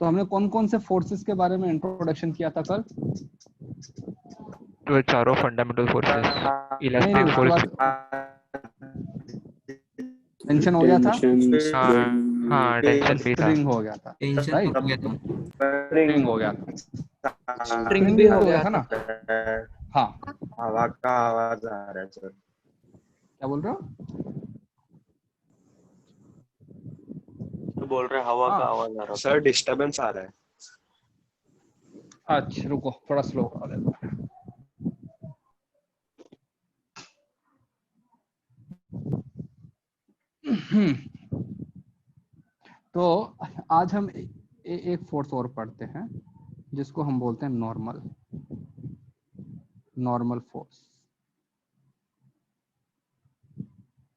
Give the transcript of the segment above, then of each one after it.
तो हमने कौन कौन से फोर्सेस के बारे में इंट्रोडक्शन किया था कल? तो चारों फंडामेंटल फोर्सेस, नहीं इलास्टिक उसके फोर्स। बाद टेंशन हो गया था, हाँ टेंशन भी था। स्प्रिंग हो गया था, टेंशन राइट? हो गया था, स्प्रिंग हो गया था, स्प्रिंग स्प्रिंग भी भी हो हो गया गया था था। ना? हाँ, हवा का आवाज आ रहा है सर। क्या बोल रहे हो? बोल रहे हवा हाँ। का आवाज आ रहा है सर, डिस्टरबेंस आ रहा है। अच्छा रुको, थोड़ा स्लो करा देता हूं। तो आज हम एक फोर्स और पढ़ते हैं जिसको हम बोलते हैं नॉर्मल फोर्स।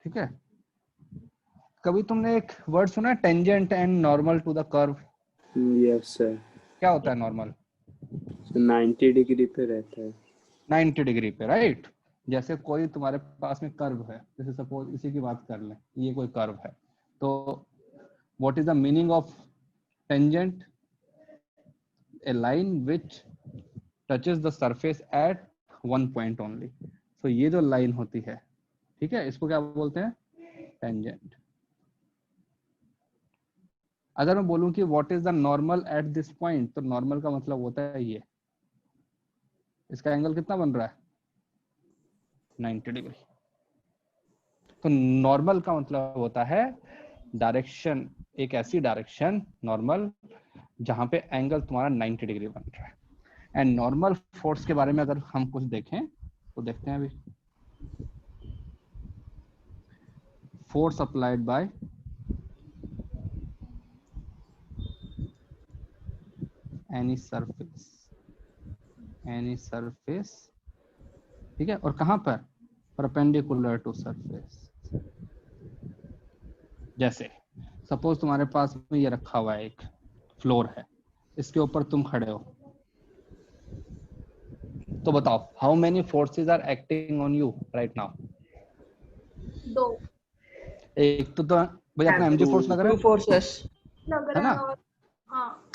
ठीक है? कभी तुमने एक वर्ड सुना है, tangent and normal to the curve? Yes sir. क्या होता है नॉर्मल? 90 डिग्री पे रहता है। 90 डिग्री पे, राइट? जैसे कोई तुम्हारे पास में कर्व है, जैसे सपोज इसी की बात कर लें, ये कोई कर्व है, तो what is the meaning of tangent? A line which touches the surface at one point only. तो ये जो लाइन होती है, ठीक है, इसको क्या बोलते हैं? टेंजेंट। अगर मैं बोलूं कि what is the normal at this point, तो नॉर्मल का मतलब होता है ये, इसका एंगल कितना बन रहा है? 90 डिग्री। तो नॉर्मल का मतलब होता है डायरेक्शन, एक ऐसी डायरेक्शन नॉर्मल जहां पे एंगल तुम्हारा 90 डिग्री बन रहा है। एंड नॉर्मल फोर्स के बारे में अगर हम कुछ देखें तो देखते हैं अभी। Force applied by any surface, ठीक है, और कहां पर? Perpendicular to surface. जैसे सपोज तुम्हारे पास में ये रखा हुआ है, एक फ्लोर है, इसके ऊपर तुम खड़े हो, तो बताओ how many forces are acting on you right now? 2 एक तो भैया अपना एमजी फोर्स लग रहा टू है, फोर्सेस, लग है रहा ना? है। और हाँ,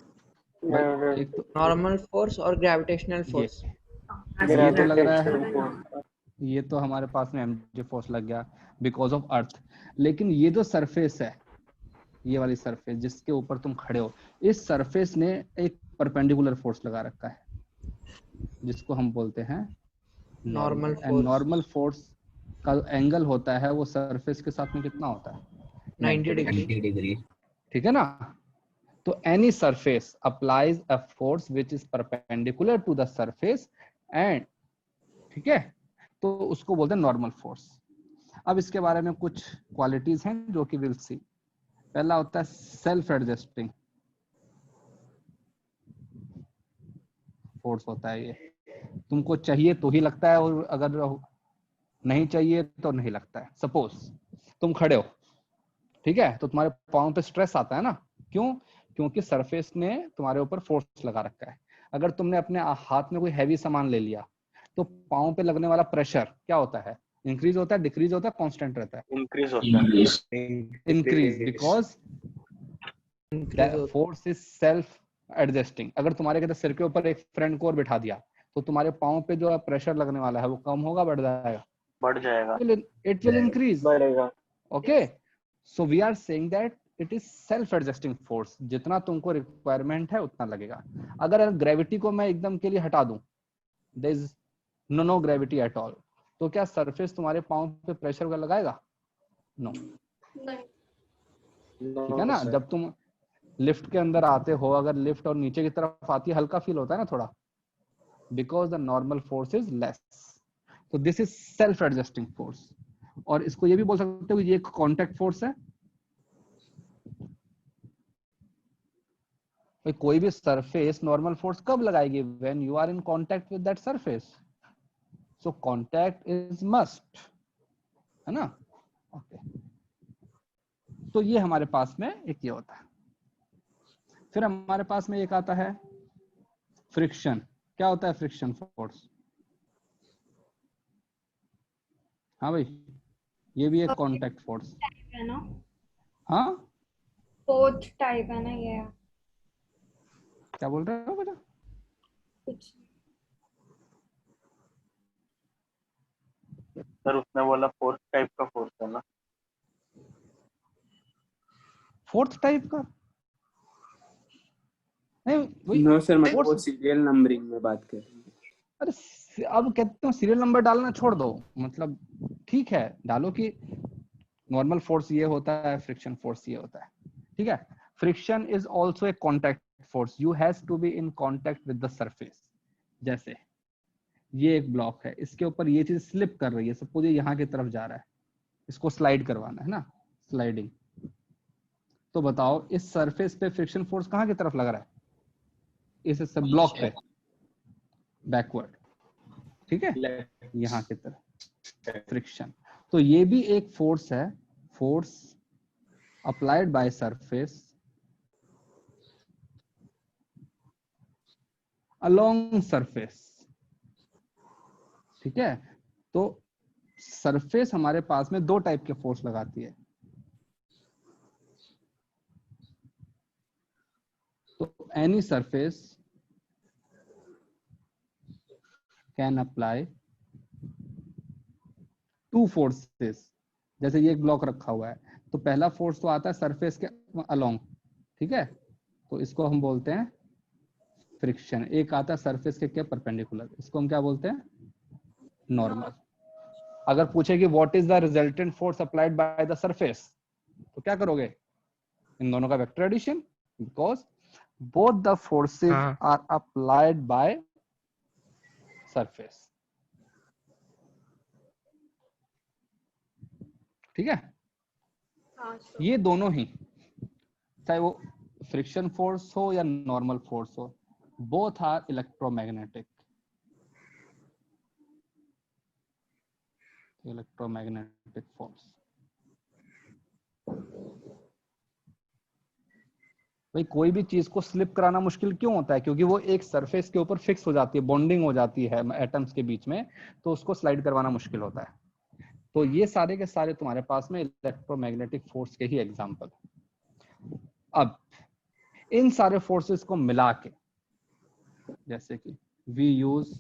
भाई एक तो नॉर्मल फोर्स और ग्रेविटेशनल फोर्स। ये तो लग रहा है, ये तो हमारे पास में एमजी फोर्स लग गया बिकॉज ऑफ अर्थ। लेकिन ये जो सरफेस है, ये वाली सरफेस जिसके ऊपर तुम खड़े हो, इस सरफेस ने एक परपेंडिकुलर फोर्स लगा रखा है जिसको हम बोलते हैं normal normal. And force normal force का एंगल होता है वो सरफेस के साथ में कितना होता है? 90 डिग्री। 90 डिग्री। ठीक है ना? तो any surface applies a force which is perpendicular to the surface and, ठीक है, तो उसको बोलते हैं नॉर्मल फोर्स। अब इसके बारे में कुछ क्वालिटीज हैं जो कि विल सी। पहला होता है सेल्फ एडजस्टिंग फोर्स होता है। ये तुमको चाहिए तो ही लगता है और अगर नहीं चाहिए तो नहीं लगता है। सपोज तुम खड़े हो, ठीक है, तो तुम्हारे पाँव पे स्ट्रेस आता है ना? क्यों? क्योंकि सरफेस ने तुम्हारे ऊपर फोर्स लगा रखा है। अगर तुमने अपने हाथ में कोई हैवी सामान ले लिया तो पाँव पे लगने वाला प्रेशर क्या होता है? इंक्रीज होता है, डिक्रीज होता है, कांस्टेंट रहता है? इंक्रीज होता है। Increase, because force is self adjusting. अगर तुम्हारे कहते सिर के ऊपर एक फ्रेंड को और बिठा दिया तो तुम्हारे पाँव पे जो प्रेशर लगने वाला है वो कम होगा, बढ़ जाएगा? बढ़ जाएगा। It will increase. बढ़ेगा। Okay, so we are saying that it is self adjusting force. जितना तुमको रिक्वायरमेंट है उतना लगेगा। अगर ग्रेविटी को मैं एकदम के लिए हटा दूं, there is no gravity at all, तो क्या सरफेस तुम्हारे पाँव पे प्रेशर का लगाएगा? नो। नहीं, ठीक है ना? जब तुम लिफ्ट के अंदर आते हो, अगर लिफ्ट और नीचे की तरफ आती है, हल्का फील होता है ना थोड़ा, because the normal force is less. तो this is self adjusting force. और इसको ये भी बोल सकते हो कि ये कॉन्टैक्ट फोर्स है। कोई भी सरफेस नॉर्मल फोर्स कब लगाएगी? When you are in contact with that surface. So contact is must, है ना? ओके, तो ये हमारे पास में एक ये होता है। फिर हमारे पास में एक आता है फ्रिक्शन। क्या होता है फ्रिक्शन फोर्स? हाँ भाई, ये भी एक कांटेक्ट फोर्स है ना? हाँ, फोर्थ टाइप है ना ये? क्या बोल रहे हो बेटा? कुछ सर उसने बोला फोर्थ टाइप का फोर्स है ना। फोर्थ टाइप का नहीं, वही नो सर, मतलब वो फोर्स। सीरियल नंबरिंग में बात कर रहे हैं। अरे अब कहते हो सीरियल नंबर डालना छोड़ दो, मतलब ठीक है डालो कि नॉर्मल फोर्स ये होता है, फ्रिक्शन फोर्स ये होता है, ठीक है। Friction is also a contact force, you has to be in contact with the surface. जैसे ये एक ब्लॉक है, इसके ऊपर ये चीज स्लिप कर रही है, सपोज ये यहाँ की तरफ जा रहा है, इसको स्लाइड करवाना है ना, स्लाइडिंग। तो बताओ इस सरफेस पे फ्रिक्शन फोर्स कहाँ की तरफ लग रहा है? इस ब्लॉक पे, बैकवर्ड, ठीक है, यहाँ की तरफ फ्रिक्शन। तो ये भी एक फोर्स है, force applied by surface along surface, ठीक है। तो सरफेस हमारे पास में दो टाइप के फोर्स लगाती है। तो any surface can apply two forces. जैसे ये एक ब्लॉक रखा हुआ है, तो पहला फोर्स तो आता है सरफेस के अलोंग, ठीक है, तो इसको हम बोलते हैं फ्रिक्शन। एक आता है सरफेस के परपेंडिकुलर, इसको हम क्या बोलते हैं? नॉर्मल। अगर पूछे कि what is the resultant force applied by the surface, तो क्या करोगे? इन दोनों का vector addition, because both the forces हाँ आर अप्लाइड बाय सरफेस, ठीक है। हाँ सर। ये दोनों ही, चाहे वो फ्रिक्शन फोर्स हो या नॉर्मल फोर्स हो, both are electromagnetic, electromagnetic force. भाई कोई भी चीज को स्लिप कराना मुश्किल क्यों होता है? क्योंकि वो एक सरफेस के ऊपर फिक्स हो जाती है, बॉन्डिंग हो जाती है एटम्स के बीच में, तो उसको स्लाइड करवाना मुश्किल होता है। तो ये सारे के सारे तुम्हारे पास में इलेक्ट्रोमैग्नेटिक फोर्स के ही एग्जांपल। अब इन सारे फोर्सेस को मिला के, जैसे कि we use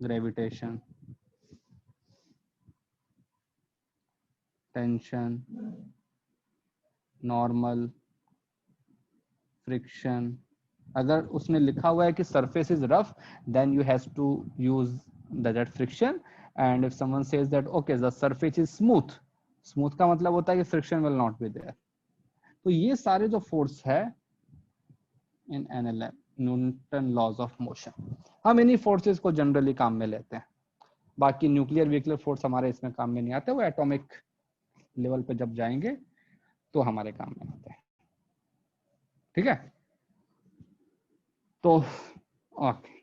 gravitation, tension, normal, friction. अगर उसने लिखा हुआ है कि surface is rough, then you have to use that friction. And if someone says that okay the surface is smooth, smooth का मतलब होता है कि friction will not be there. तो ये सारे जो फोर्स है in NLM, Newton laws of motion, हम इन्हीं फोर्सेस को जनरली काम में लेते हैं। बाकी न्यूक्लियर व्हीकलियर फोर्स हमारे इसमें काम में नहीं आते, वो एटॉमिक लेवल पे जब जाएंगे तो हमारे काम में आते हैं, ठीक है। तो ओके,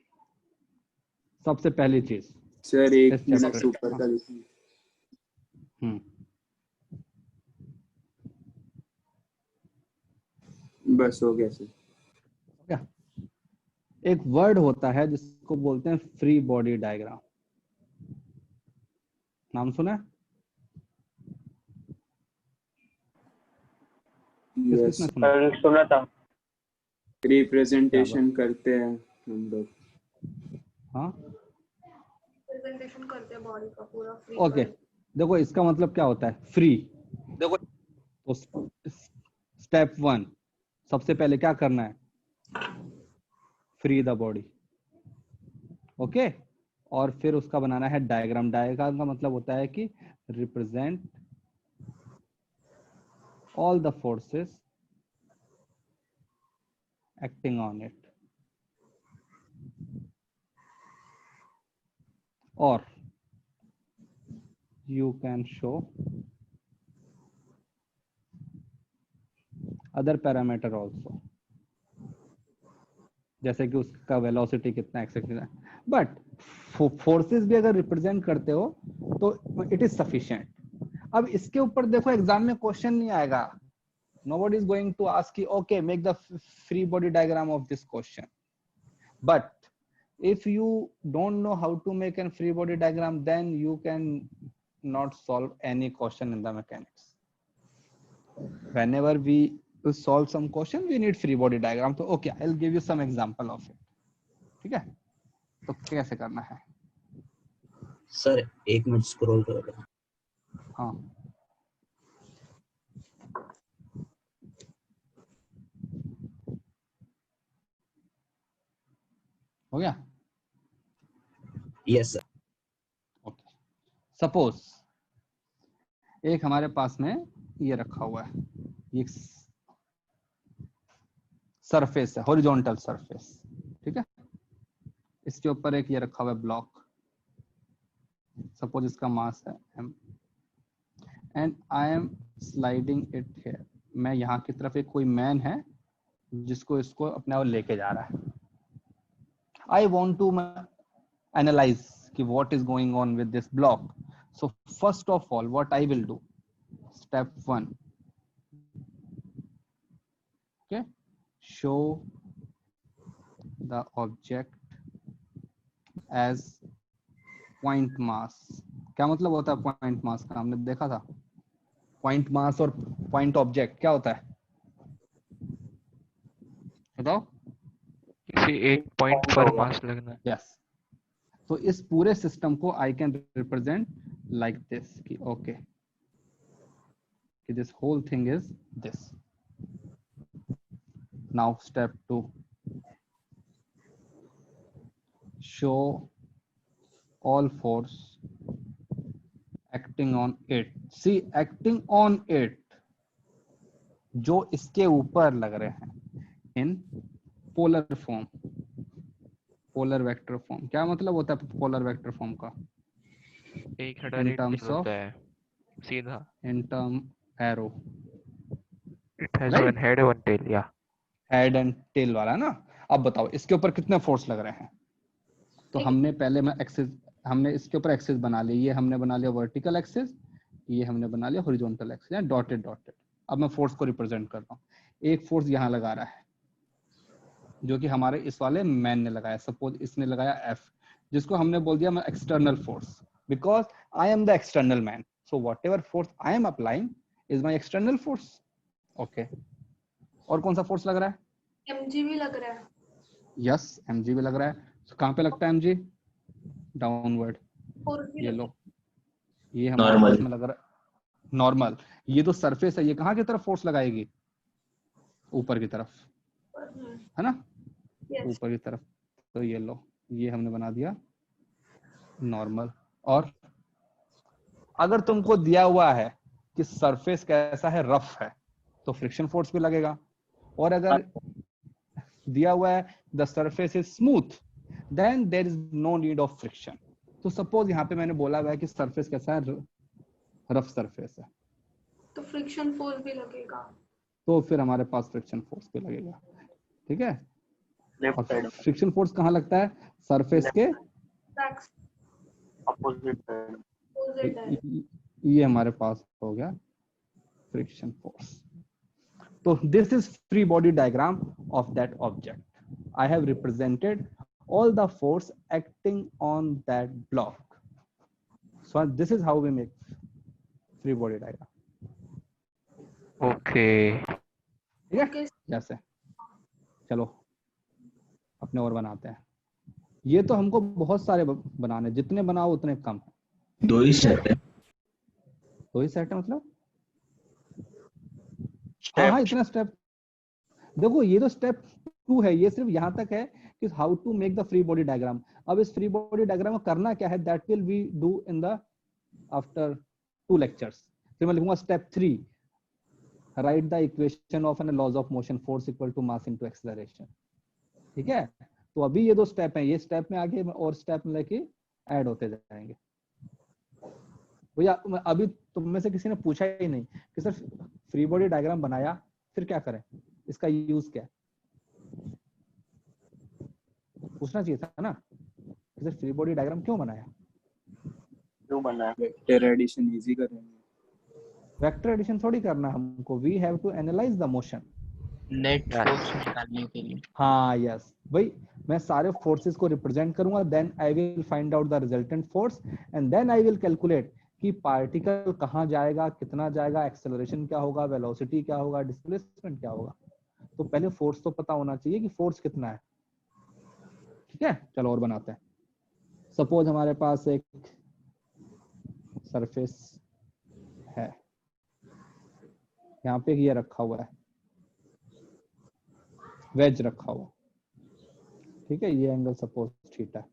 सबसे पहली चीज सर एक इस मिनट चैप्टर, ऊपर का लिखिए। बस हो गया सर। क्या एक वर्ड होता है जिसको बोलते हैं फ्री बॉडी डायग्राम, नाम सुना है? किसने यस, सुना? सुना था। रिप्रेजेंटेशन करते हैं हम लोग। हाँ प्रेजेंटेशन करते हैं बॉडी का पूरा फ्री ओके, देखो इसका मतलब क्या होता है फ्री। देखो तो स्टेप 1 सबसे पहले क्या करना है? Free the body, okay. और फिर उसका बनाना है डायग्राम। डायग्राम का मतलब होता है कि represent all the forces acting on it, or you can show other parameter also, जैसे कि उसका वेलोसिटी कितना एक्सेक्ट। बट फोर्सेस भी अगर रिप्रेजेंट करते हो तो इट इज सफिशिएंट। अब इसके ऊपर देखो एग्जाम में क्वेश्चन नहीं आएगा, nobody is going to ask you okay make the free body diagram of this question. But if you don't know how to make a free body diagram, then you can not solve any question in the mechanics. Whenever we to solve some question we need free body diagram. तो okay, I'll give you some example of it. ठीक है, तो कैसे करना है? Sir 1 minute scroll कर रहा हूं। हाँ, हो गया? Yes sir. ओके, सपोज एक हमारे पास में ये रखा हुआ है, ये सरफेस है, हॉरिजॉन्टल सरफेस, ठीक है। इसके ऊपर एक ये रखा हुआ है ब्लॉक, सपोज इसका मास है m, and I am sliding it here. मैं यहाँ की तरफ, एक कोई मैन है जिसको इसको अपने और लेके जा रहा है। आई वॉन्ट टू एनालाइज कि what is going on with this block. So first of all, what I will do, step 1, okay, show the object as point mass. क्या मतलब होता है point mass का? हमने देखा था point mass और point object क्या होता है, बताओ। किसी एक पॉइंट पर मास लगना। यस, तो इस पूरे सिस्टम को I can represent like this कि ओके, कि this whole thing is this. Now step 2, show all force acting on it. See, acting on it, जो इसके ऊपर लग रहे हैं, in polar form, polar vector form. क्या मतलब होता है पोलर वेक्टर फॉर्म का? एक हेडर In एक terms टेल होता है सीधा। In term arrow, it has Right. One head one tail, या हेड एंड टेल वाला ना। अब बताओ इसके ऊपर कितने फोर्स लग रहे हैं? तो हमने पहले में एक्सिस, हमने इसके ऊपर एक्सिस बना ली, ये हमने बना लिया वर्टिकल एक्सिस, ये हमने बना लिया हॉरिजॉन्टल एक्सिस, या डॉटेड डॉटेड। अब मैं फोर्स को रिप्रेजेंट कर रहा हूँ। एक फोर्स यहाँ लगा रहा है जो कि हमारे इस वाले मैन ने लगाया, सपोज इसने लगाया F, जिसको हमने बोल दिया मैं external force, because I am the external man, so what ever force I am applying is my external force. Okay, और कौन सा फोर्स लग रहा है? mg भी लग रहा है। यस, mg भी लग रहा है। so, कहाँ पे लगता है mg? डाउनवर्ड। और भी ये लग लो, ये हमारे Normal. पास में लग रहा है नॉर्मल। ये तो सरफेस है, ये कहाँ की तरफ फोर्स लगाएगी? ऊपर की तरफ, रहा है। है ना, Yes. ऊपर की तरफ। तो ये लो, ये हमने बना दिया नॉर्मल। और अगर तुमको दिया हुआ है कि सरफेस कैसा है, रफ है, तो फ्रिक्शन फोर्स भी लगेगा। और अगर दिया हुआ है the surface is smooth, then there is no need of friction. तो सपोज यहाँ पे मैंने बोला हुआ है कि सरफेस कैसा है, रफ सरफेस है, तो फ्रिक्शन फोर्स भी लगेगा। तो फिर हमारे पास फ्रिक्शन फोर्स भी लगेगा। ठीक है, लेफ्ट और साइड फ्रिक्शन फोर्स कहाँ लगता है? सरफेस के बैक अपोजिट साइड। अपोजिट है। ये हमारे पास हो गया फ्रिक्शन फोर्स। तो this is free body diagram of that object. I have represented all the force acting on that block. So this is how we make free body diagram. Okay. ठीक है, Okay. जैसे चलो अपने और बनाते हैं। ये तो हमको बहुत सारे बनाने, जितने बनाओ उतने कम है। 2 ही सेट है। 2 ही सेट है मतलब? हाँ, इतना स्टेप देखो, ये तो स्टेप 2 है, ये सिर्फ यहाँ तक है कि how to make the free body diagram. अब इस फ्री बॉडी डायग्राम में करना क्या है, that will we do in the after 2 lectures. फिर मैं लिखूंगा step 3, right the equation of an laws of motion, force equal to mass into acceleration. ठीक है, तो अभी ये 2 स्टेप हैं, ये स्टेप में आगे और स्टेप में लेके ऐड होते जाएंगे। भैया अभी तुम में से किसी ने पूछा ही नहीं कि सर फ्री बॉडी डायग्राम बनाया फिर क्या करें, इसका यूज क्या है? पूछना चाहिए था ना, सर फ्री बॉडी डायग्राम क्यों बनाया? क्यों बना है? वेक्टर एडिशन इजी करेंगे। वेक्टर एडिशन थोड़ी करना हमको, we have to analyse the motion. Net force निकालने के लिए। हाँ यस, भाई मैं सारे फोर्सेस को रिप्रेजेंट करूंगा, then I will find out the resultant force and then I will calculate कि पार्टिकल कहाँ जाएगा, कितना जाएगा, एक्सेलरेशन क्या होगा, वेलोसिटी क्या होगा, डिस्प्लेसमेंट क्या होगा। तो पहले फोर्स तो पता होना चाहिए कि फोर्स कितना है। ठीक है, चलो और बनाते हैं। सपोज हमारे पास एक सरफेस है, यहाँ पे ये रखा हुआ है, वेज रखा हुआ, ठीक है, ये एंगल सपोज थीटा है।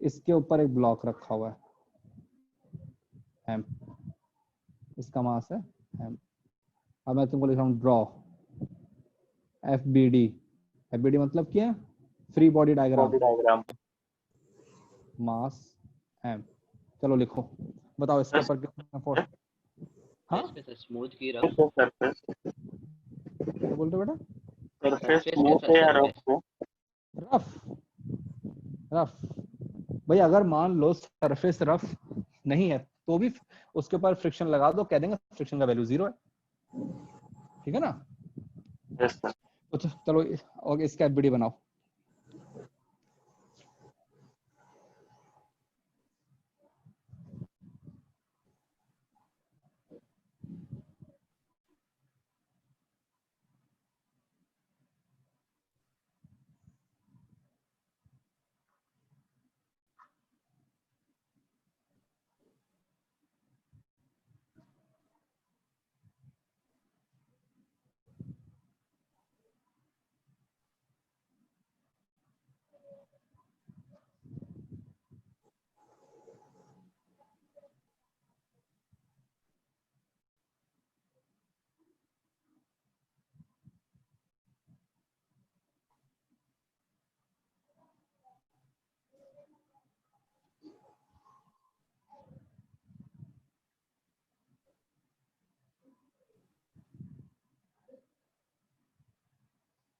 इसके ऊपर एक ब्लॉक रखा हुआ है एम, इसका मास है एम। अब मैं तुमको लिख रहा हूँ draw F B D. F B D मतलब क्या है, free body diagram, body diagram. Mass M. चलो लिखो, बताओ इसके ऊपर कितना फोर्स। हाँ स्मूथ की रफ, सरफेस क्या बोल रहे हो बेटा? सरफेस स्मूथ है या रफ है? रफ, रफ भाई, अगर मान लो सरफेस रफ नहीं है तो भी उसके ऊपर फ्रिक्शन लगा दो, कह देंगे फ्रिक्शन का वैल्यू 0 है। ठीक है ना? Yes sir. तो चलो और इसका एफबीडी बनाओ।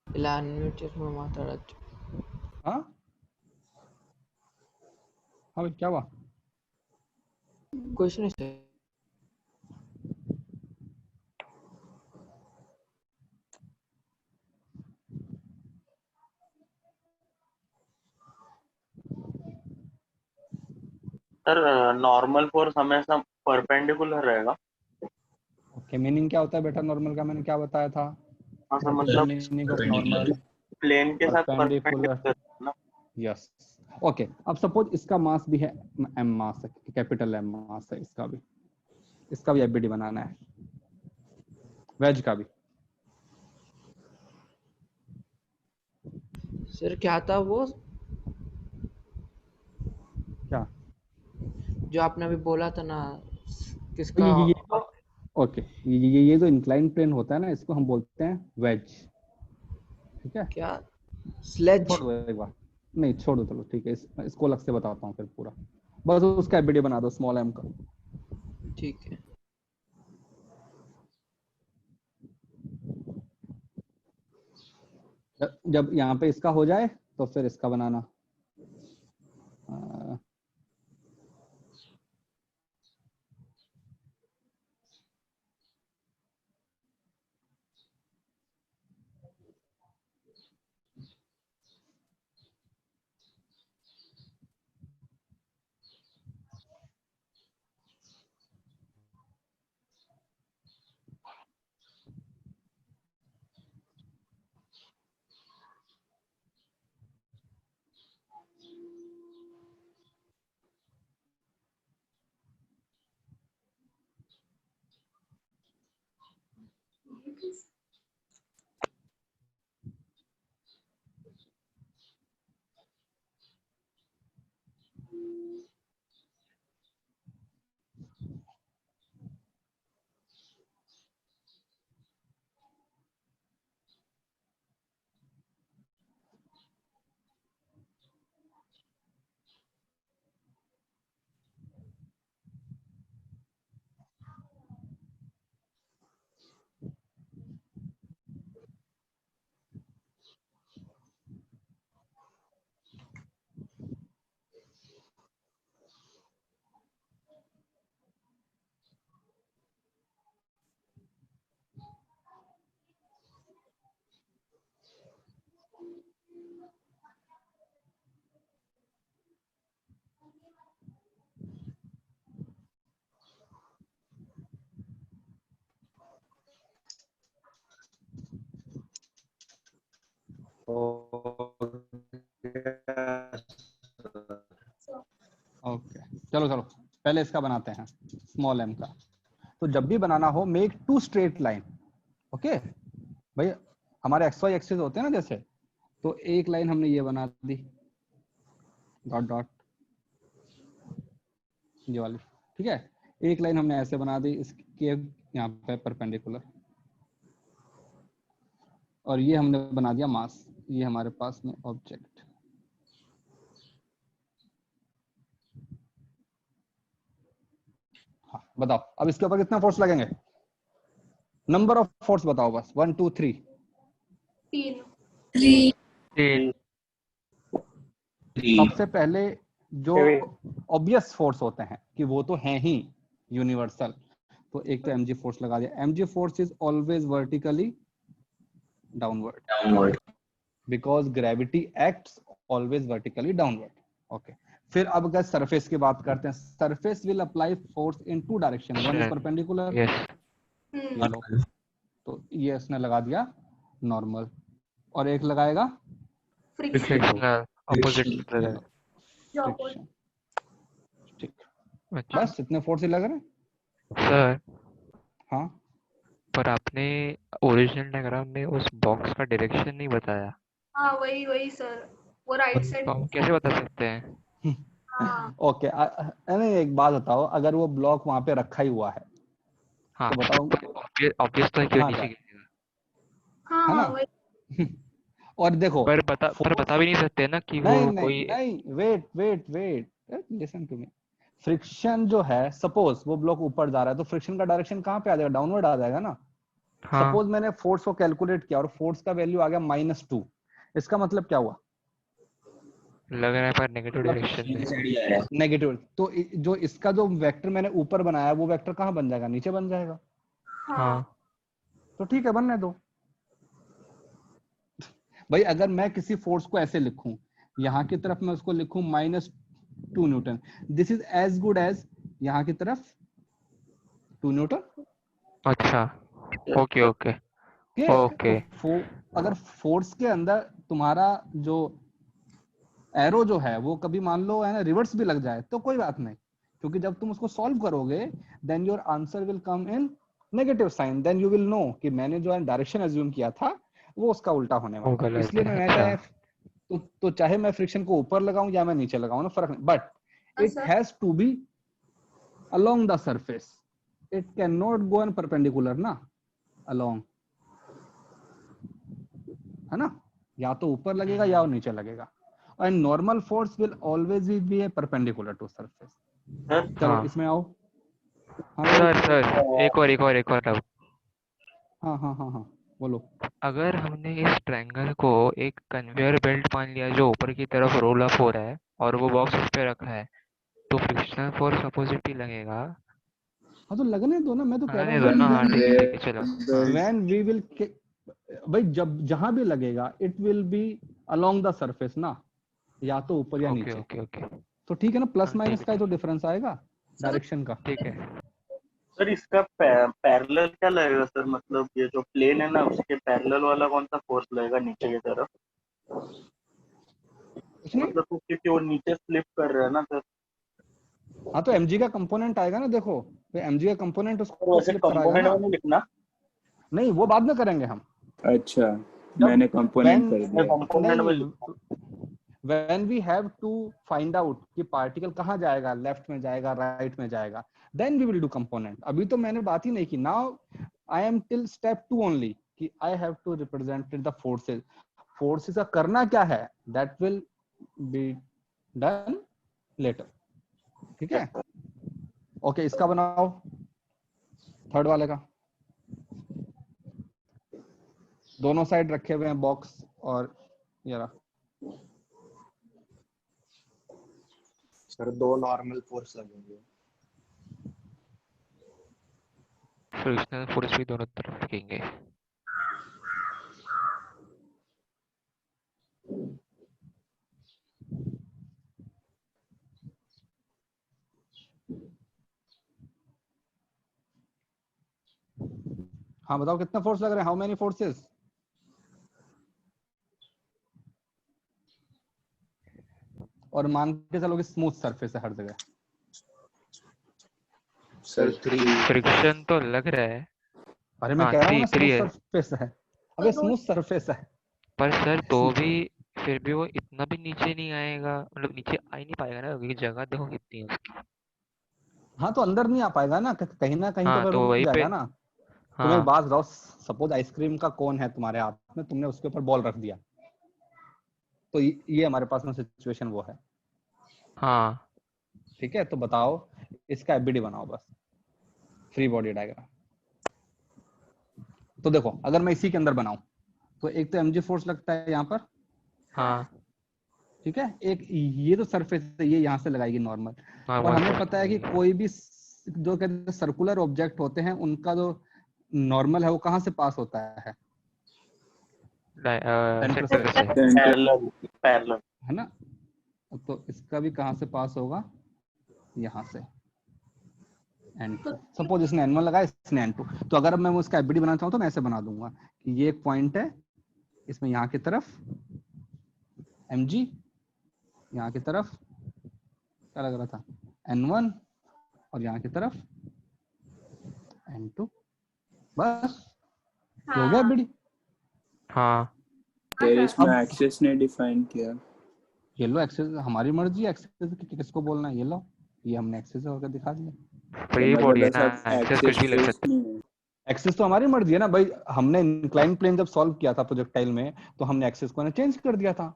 ఇలా అన్మ్యూట్ చేసుకుని మాట్లాడచ్చు. हाँ हाँ भाई, क्या हुआ? Question is sir normal force हमेशा परपेंडिकुलर रहेगा। ओके, मीनिंग क्या होता है बेटा नॉर्मल का? मैंने क्या बताया था? हाँ सर, मतलब मीनिंग ऑफ नॉर्मल प्लेन के साथ परपेंडिकुलर। परपेंडिकुलर ना। Yes, okay. अब सपोज इसका मास भी है एम मास है, कैपिटल एम मास है, इसका भी एफबीडी बनाना है, वेज का भी। सर क्या था वो क्या? जो आपने अभी बोला था ना, किसका ये तो ओके, ये जो इंक्लाइन प्लेन होता है ना, इसको हम बोलते हैं वेज। ठीक है, क्या स्लेज? छोड़ दो एक बार, नहीं छोड़ दो, चलो ठीक है, इसको अलग से बताता हूँ फिर पूरा। बस उसका एफबीडी बना दो स्मॉल एम का। ठीक है। जब यहाँ पे इसका हो जाए तो फिर इसका बनाना। ओके चलो चलो पहले इसका बनाते हैं स्मॉल m का। तो जब भी बनाना हो make to straight line. Okay भाई हमारे एक्स वाई एक्सिस होते हैं ना जैसे, तो एक लाइन हमने ये बना दी डॉट डॉट ये वाली, ठीक है। एक लाइन हमने ऐसे बना दी इसके यहाँ पे परपेंडिकुलर, और ये हमने बना दिया मास, ये हमारे पास में ऑब्जेक्ट। हाँ बताओ अब इसके ऊपर कितना फोर्स लगेंगे, नंबर ऑफ फोर्स बताओ बस, 1 2 3। 3 सबसे पहले जो ऑब्वियस फोर्स होते हैं कि वो तो हैं ही यूनिवर्सल, तो एक तो mg फोर्स लगा दिया। mg force is always vertically downward because gravity acts always vertically downward. Okay फिर अब अगर सरफेस की बात करते हैं, surface will apply force in two direction, one is perpendicular, yes ये लो, तो ये इसने लगा दिया नॉर्मल, और एक लगाएगा फ्रिक्शन फ्रिक्शनल ऑपोजिट फ्रिक्शन। ठीक अच्छा बस इतने फोर्स ही लग रहे हैं। सर, हाँ पर आपने ओरिजिनल डायग्राम में उस बॉक्स का डायरेक्शन नहीं बताया, हाँ वही वही सर, वो राइट साइड। तो हम कैसे बता सकते हैं? हाँ ओके नहीं एक बात बताओ, अगर वो ब्लॉक वहां पे रखा ही हुआ है हाँ तो बताओ ऑब्वियस तो है कि वो कहाँ नीचे का, गिरेगा, हाँ है हाँ ना। वही। और देखो पर बता भी नहीं सकते ना कि वो नहीं नहीं कोई। नहीं wait wait wait listen to me, friction जो है सपोज वो ब्लॉक ऊपर जा रहा है तो फ्रिक्शन का डायरेक्शन कहाँ पे आ जाएगा, डाउनवर्ड आ जाएगा ना। हाँ सपोज मैंने फोर्स को कैलकुलेट किया और फोर्स का वैल्यू आ गया -2, इसका मतलब क्या हुआ, लग रहा है पर नेगेटिव मतलब डायरेक्शन में। नेगेटिव। तो जो इसका जो वेक्टर मैंने ऊपर बनाया वो वेक्टर कहाँ बन जाएगा, नीचे बन जाएगा। हाँ हाँ तो ठीक है बनने दो भाई। अगर मैं किसी फोर्स को ऐसे लिखूं, यहाँ की तरफ मैं उसको लिखूं -2 newton, this is as good as यहाँ की तरफ 2 न्यूटन। अच्छा ओके ओके ठीक है ओके तो अगर फोर्स के अंदर तुम्हारा जो एरो जो है वो कभी मान लो है ना रिवर्स भी लग जाए तो कोई बात नहीं, क्योंकि जब तुम उसको सॉल्व करोगे then your answer will come in negative sign, then you will know कि मैंने जो डायरेक्शन एज्यूम किया था वो उसका उल्टा होने वो वाला है। गलत इसलिए है। मैं अच्छा चाहे तो चाहे मैं फ्रिक्शन को ऊपर लगाऊं या मैं नीचे लगाऊं ना फर्क नहीं, but it sir has to be along the surface, it can not go on perpendicular ना, अलोंग, है ना, या तो ऊपर लगेगा या नीचे लगेगा। and normal force will always be a perpendicular to surface। Sir चलो हाँ इसमें आओ। हाँ भाई सर एक और डाउट। हाँ हाँ हाँ हाँ बोलो। अगर हमने इस ट्रायंगल को एक कन्वेयर बेल्ट मान लिया जो ऊपर की तरफ रोल अप हो रहा है और वो बॉक्स उस पे रखा है, तो फ्रिक्शनल फोर्स अपोजिट ही लगेगा। हाँ तो लगने दो ना, मैं तो कह रहा लगने दो हूँ ना, हाँ ठीक है चलो। हाँ when we will भाई जब जहां भी लगेगा it will be along the surface ना, या तो ऊपर या ओके नीचे। ओके ओके तो ठीक है ना, प्लस हाँ माइनस ठीक का है ही तो डिफरेंस आएगा डायरेक्शन का। ठीक है। सर इसका पैरेलल क्या लगेगा सर, मतलब ये जो प्लेन है ना उसके पैरेलल वाला कौन सा फोर्स लगेगा नीचे की तरफ, कुछ नहीं, मतलब क्योंकि वो नीचे स्लिप कर रहा है ना सर। हाँ तो mg का कंपोनेंट आएगा ना, देखो mg का कंपोनेंट तो उसको वैसे स्लिप कराएगा कंपोनेंट ना। में नहीं लिखना, नहीं वो बाद में करेंगे हम, अच्छा जब मैंने कंपोनेंट when कर दिया। कंपोनेंट में नहीं लिखना। when we have to find out कि पार्टिकल कहाँ जाएगा, लेफ्ट में जाएगा राइट में जाएगा, then we will do component। अभी तो मैंने बात ही नहीं की। now I am till step 2 only कि I have to represent the forces। forces का करना क्या है that will be done later। ठीक है ओके इसका बनाओ थर्ड वाले का, दोनों साइड रखे हुए हैं बॉक्स और ये रहा। सर 2 नॉर्मल फोर्स लगेंगे। फ्रिक्शनल फोर्स भी दोनों तरफ लगेंगे। हाँ बताओ कितने फोर्स लग रहे हैं, हाउ मेनी फोर्सेस। और मान के चलो कि स्मूथ सरफेस है हर जगह। सर 3। फ्रिक्शन तो लग रहा है। अरे मैं हाँ कह रहा हूँ ना 3 स्मूथ है। सरफेस है। अबे स्मूथ सरफेस है। पर सर तो भी फिर भी वो इतना भी नीचे नहीं आएगा, मतलब नीचे आ ही नहीं पाएगा ना, क्योंकि जगह देखो कितनी है उसकी। हाँ तो अंदर नहीं आ पाएगा ना, कहीं ना कहीं तो हाँ फिर तो रुक वहीं पे। जाएगा ना। तुम एक हाँ बात बताओ, सपोज आइसक्रीम का कोन है तुम्हारे हाथ में, तुमने उसके ऊपर बॉल रख दिया, तो ये हमारे पास में सिचुएशन वो है। हाँ ठीक है, तो बताओ इसका एबीडी बनाओ बस, फ्री बॉडी डायग्राम। तो देखो अगर मैं इसी के अंदर बनाऊं तो एक तो mg फोर्स लगता है यहाँ पर, हाँ ठीक है, एक ये तो सरफेस है, ये यहाँ से लगाएगी नॉर्मल। और नॉर्मल हमें फोर्स पता है कि लगेगी। कोई भी जो कहते हैं सर्कुलर ऑब्जेक्ट होते हैं, उनका जो नॉर्मल है वो कहाँ से पास होता है? सेंटर से, सेंटर से। Parallel parallel. है ना। तो इसका भी कहाँ से पास होगा? यहाँ से n2। सपोज इसने n1 लगाया, इसने n2। तो अगर मैं उसका एबीडी बनाना चाहूँ तो मैं ऐसे बना दूंगा कि ये एक पॉइंट है, इसमें यहाँ की तरफ mg, यहाँ की तरफ क्या लग रहा था n1, और यहाँ की तरफ n2। बस ये हो गया एबीडी। हाँ फिर इसमें अब एक्सेस ने डिफाइन किया। ये लो एक्सेस, हमारी मर्जी है एक्सेस किसको बोलना है, ये लो, ये हमने एक्सेस होकर दिखा दिया। फ्री मतलब बॉडी है ऐसा ना, एक्सेस एक्सेस कुछ भी लग फेस सकता नहीं है। एक्सेस तो हमारी मर्जी है ना भाई, हमने इंक्लाइन प्लेन जब सॉल्व किया था प्रोजेक्टाइल में, तो हमने एक्सेस को चेंज कर दिया था।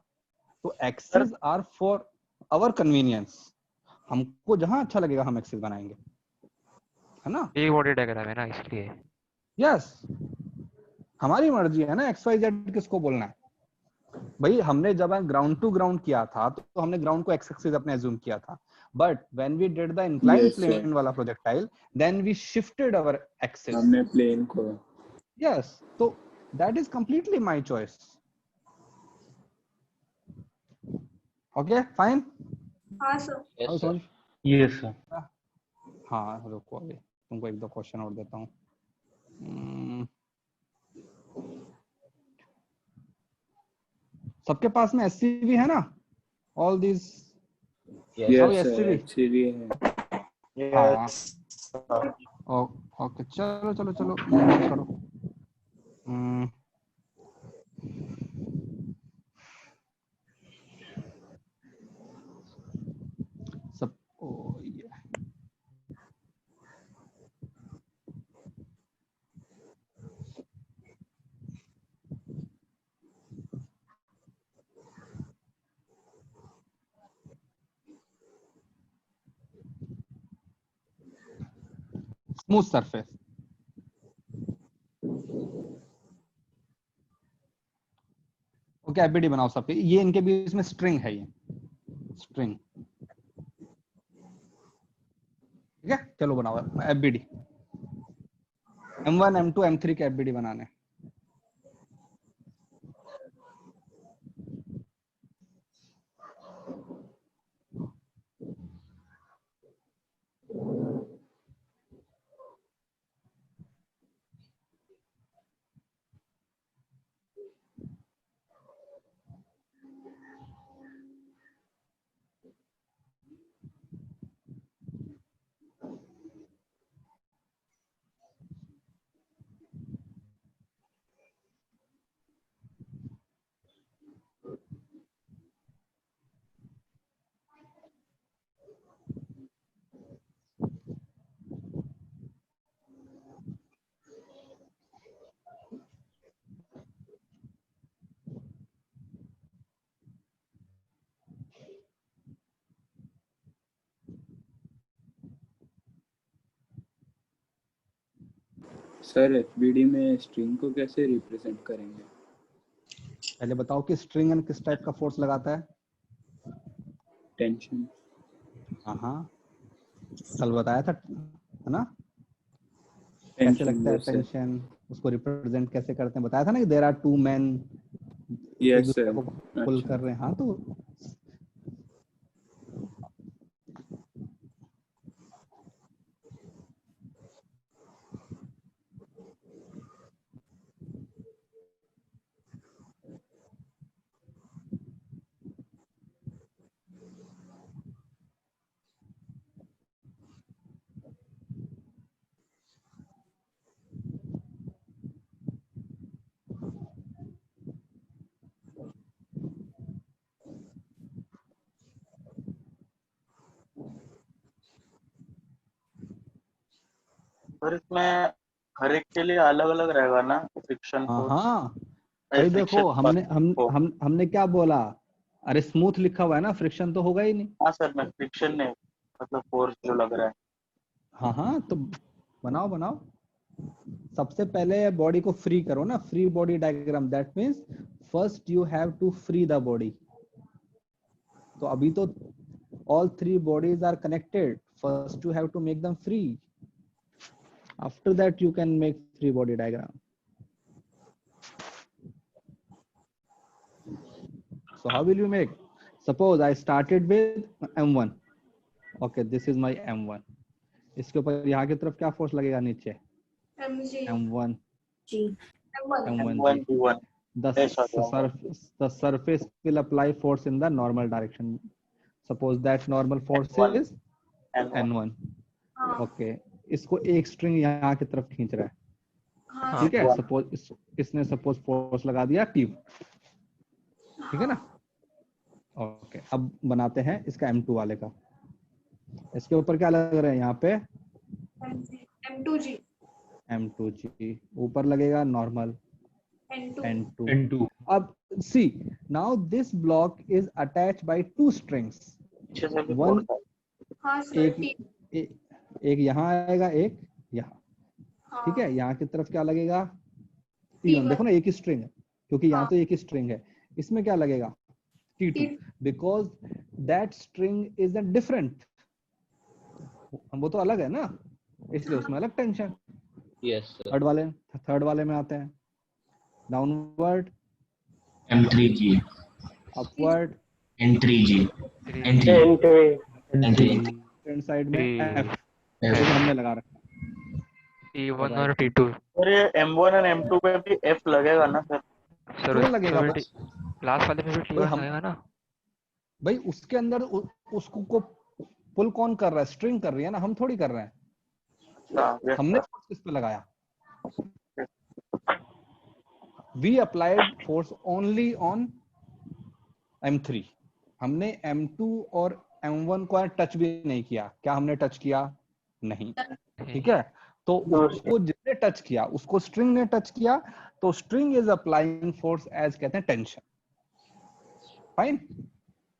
तो axes are for our convenience, हमको जहां अच्छा लगेगा हम एक्सेस बनाएंगे, है ना। है। फ्री बॉडी डायग्राम है ना इसलिए। यस, हमारी मर्जी है ना एक्स वाई जेड किसको बोलना है। भाई हमने जब ग्राउंड टू ग्राउंड किया था तो हमने ग्राउंड को एक्स एक्सिस अपने एज्यूम किया था, but when we did the incline yes sir, plane वाला projectile, then we shifted our axis. हमने प्लेन को। यस, तो that is completely my choice. Okay fine. हाँ sir. Yes sir. Yes sir. हाँ रुको, अभी तुमको एक दो क्वेश्चन और देता हूँ। सबके पास में एससीवी है ना, all this. Yes SCV. Sir, actually है। हाँ यस ओके, चलो चलो चलो मूव करो। सब ये स्मूथ सरफेस। ओके एबीडी बनाओ सबके, ये इनके बीच में स्ट्रिंग है, ये स्ट्रिंग। ठीक है, चलो बनाओ एफबीडी। M1 M2 M3 के एफबीडी बनाने। सर एफबीडी में स्ट्रिंग को कैसे रिप्रेजेंट करेंगे? पहले बताओ कि स्ट्रिंग किस टाइप का फोर्स लगाता है। टेंशन। हाँ कल बताया था, है ना, कैसे टेंशन लगता है जैसे। टेंशन, उसको रिप्रेजेंट कैसे करते हैं, बताया था ना कि देयर आर टू मैन एक यस दूसरे सर। को पुल अच्छा। कर रहे हैं। हाँ तो सर इसमें हर एक के लिए अलग अलग रहेगा ना फ्रिक्शन हाँ फोर्स? हाँ भाई देखो हमने क्या बोला, अरे स्मूथ लिखा हुआ है ना, फ्रिक्शन तो होगा ही नहीं। हाँ सर, मैं फ्रिक्शन नहीं, मतलब फोर्स जो लग रहा है। हाँ हाँ तो बनाओ बनाओ, सबसे पहले बॉडी को फ्री करो ना, free body diagram, that means first you have to free the body. तो अभी तो all three bodies are connected, first you have to make them free, after that you can make free body diagram. So how will you make? Suppose I started with m1, okay, this is my m1, इसके ऊपर यहाँ की तरफ क्या force लगेगा नीचे? mg m1 g m1 m1 g. M1 the surface will apply force in the normal direction. Suppose that normal force N1. is n1. हाँ okay इसको एक स्ट्रिंग यहाँ की तरफ खींच रहा है, हाँ ठीक है, N1. सपोज इसने सपोज फोर्स लगा दिया T, ठीक है ना। ओके अब बनाते हैं इसका M2 वाले का, इसके ऊपर क्या लग रहा है यहाँ पे? m2g M2G, ऊपर लगेगा नॉर्मल n2 N2. अब see now this block is attached by two strings, पीछे से भी one फोर्स है। हाँ सर एक यहाँ आएगा एक यहाँ, ठीक है, यहाँ की तरफ क्या लगेगा? T1, देखो ना एक ही स्ट्रिंग है, क्योंकि यहाँ तो एक ही स्ट्रिंग है, इसमें क्या लगेगा? T2, because that string is a different, वो तो अलग है ना, इसलिए उसमें अलग टेंशन। Yes sir. थर्ड वाले में आते हैं, downward M3G, upward N3G, front side में F, हमने लगा रखा T1 और T2 और ये M1 और M2 पे भी F लगेगा ना सर? सर, क्यों लगेगा सर भाई? लास्ट वाले में भी भाई T1 लगेगा ना। भाई उसके अंदर उसको को पुल कौन कर रहा है? स्ट्रिंग कर रही है ना, हम थोड़ी कर रहे हैं। हाँ, yes, हमने sir. फोर्स किस पे लगाया? We applied force only on M3, हमने M2 और M1 को टच भी नहीं किया। क्या हमने टच किया? नहीं, ठीक है। तो उसको जिसने टच किया उसको स्ट्रिंग ने टच किया, तो string is applying force as कहते हैं tension. Fine,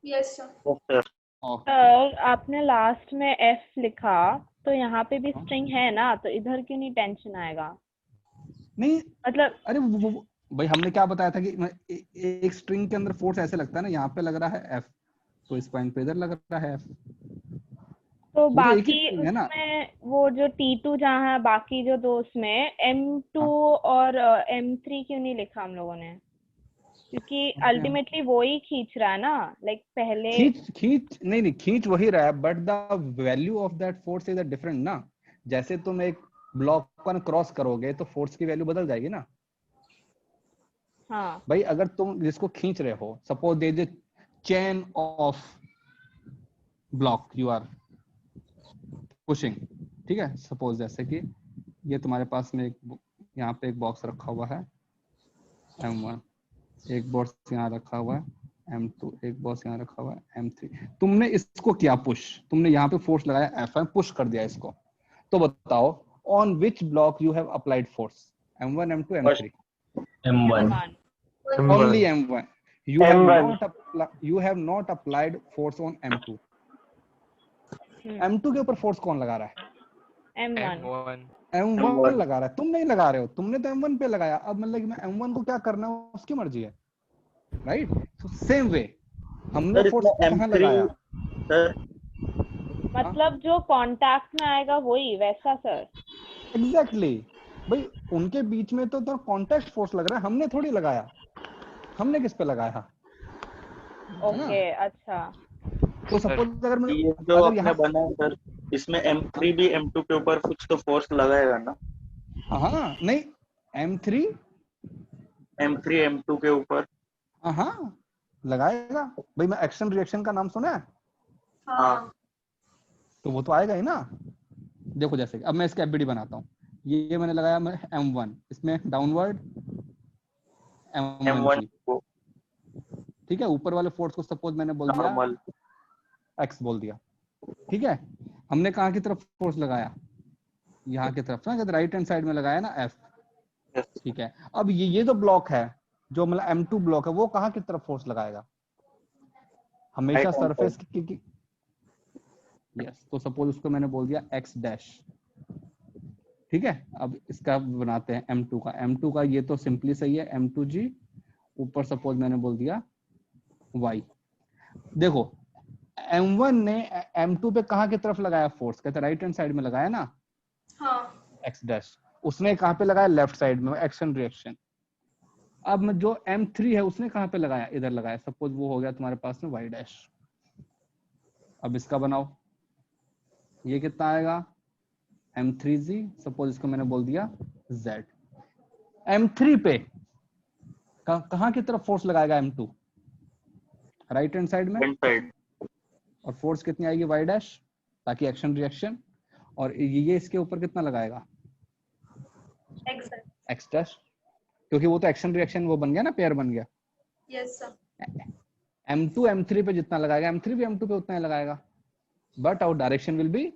yes sir Yes, sir. Sir आपने लास्ट में F लिखा, तो यहाँ पे भी स्ट्रिंग है ना, तो इधर क्यों नहीं टेंशन आएगा? नहीं मतलब अरे भाई हमने क्या बताया था कि एक स्ट्रिंग के अंदर फोर्स ऐसे लगता है ना, यहाँ पे लग रहा है F, तो इस पॉइंट पे इधर लग रहा है F, तो वो तो एक ही बाकी string है ना। उसमें वो जो T2 जहाँ है, बाकी जो दो उसमें M2 और M3 क्यों नहीं लिखा हम लोगों ने? क्योंकि अल्टीमेटली वो ही खींच रहा है ना, लाइक पहले खींच नहीं खींच वही रहा है, but the value of that force is different ना। जैसे तुम एक ब्लॉक को क्रॉस करोगे तो फोर्स की वैल्यू बदल जाएगी ना। हाँ भाई अगर तुम जिसको खींच रहे हो, suppose there is a chain of block you are pushing, ठीक है, सपोज जैसे कि ये तुम्हारे पास में यहाँ पे एक बॉक्स रखा हुआ है M1, एक बॉक्स यहाँ रखा हुआ है M2, एक बॉक्स यहाँ रखा हुआ है M3। तुमने इसको किया पुश, तुमने यहाँ पे फोर्स लगाया F1, पुश कर दिया इसको, तो बताओ on which block you have applied force? M1, M2, M3? M1, Only M1. You have not applied force on M2. M2 के ऊपर फोर्स कौन लगा रहा है? M1 लगा रहा है, तुम नहीं लगा रहे हो, तुमने तो M1 पे लगाया। अब मतलब कि मैं M1 को क्या करना है उसकी मर्जी है, राइट? तो सेम वे हमने फोर्स कहाँ लगाया? सर मतलब जो कांटेक्ट में आएगा वही वैसा सर। एग्जैक्टली भाई उनके बीच में तो कांटेक्ट फोर्स लग रहा है, हमने थोड़ी लगाया। हमने किस पे लगाया? ओके अच्छा। तो सपोज अगर मैं ये जो आपने बना है सर, इसमें M3 भी M2 के ऊपर कुछ तो फोर्स लगाएगा ना? हाँ नहीं, M3 M2 के ऊपर हाँ लगाएगा भाई। मैं एक्शन रिएक्शन का नाम सुना है? हाँ। तो वो तो आएगा ही ना। देखो जैसे अब मैं इसका एफबीडी बनाता हूँ, ये मैंने लगाया मैं M1, इसमें डाउनवर्ड M1 को, ठीक है, ऊपर वाले फोर्स को सपोज मैंने बोल दिया X बोल दिया, ठीक है। हमने कहाँ की तरफ फोर्स लगाया? यहाँ की तरफ ना, राइट हैंड साइड में लगाया ना F, Yes. ठीक है। अब ये जो ब्लॉक है, जो मतलब M2 ब्लॉक है, वो कहाँ की तरफ फोर्स लगाएगा? हमेशा Right hand सरफेस की यस। तो सपोज उसको मैंने बोल दिया x डैश, ठीक है। अब इसका बनाते हैं M2 का। M2 का ये तो सिंपली सही है, M2G, ऊपर सपोज मैंने बोल दिया y। देखो M1 ने M2 पे कहाँ की तरफ लगाया फोर्स? कहते राइट हैंड साइड में लगाया ना, हाँ x डैश। उसने कहाँ पे लगाया? लेफ्ट साइड में, एक्शन रिएक्शन। अब जो M3 है उसने कहाँ पे लगाया? इधर लगाया। सपोज वो हो गया तुम्हारे पास में y डैश। अब इसका बनाओ, ये कितना आएगा? M3G, सपोज इसको मैंने बोल दिया Z। M3 पे कहाँ की तरफ फोर्स लगाएगा M2? राइट हैंड साइड में। hand side. और फोर्स कितनी आएगी? y डैश, ताकि एक्शन रिएक्शन। और ये इसके ऊपर कितना लगाएगा? एग्जैक्ट। x डैश, क्योंकि वो तो एक्शन रिएक्शन वो बन गया ना, पेयर बन गया। Yes sir. M2 M3 पे जितना लगाएगा, M3 भी M2 पे उतना ही लगाएगा, but our direction will be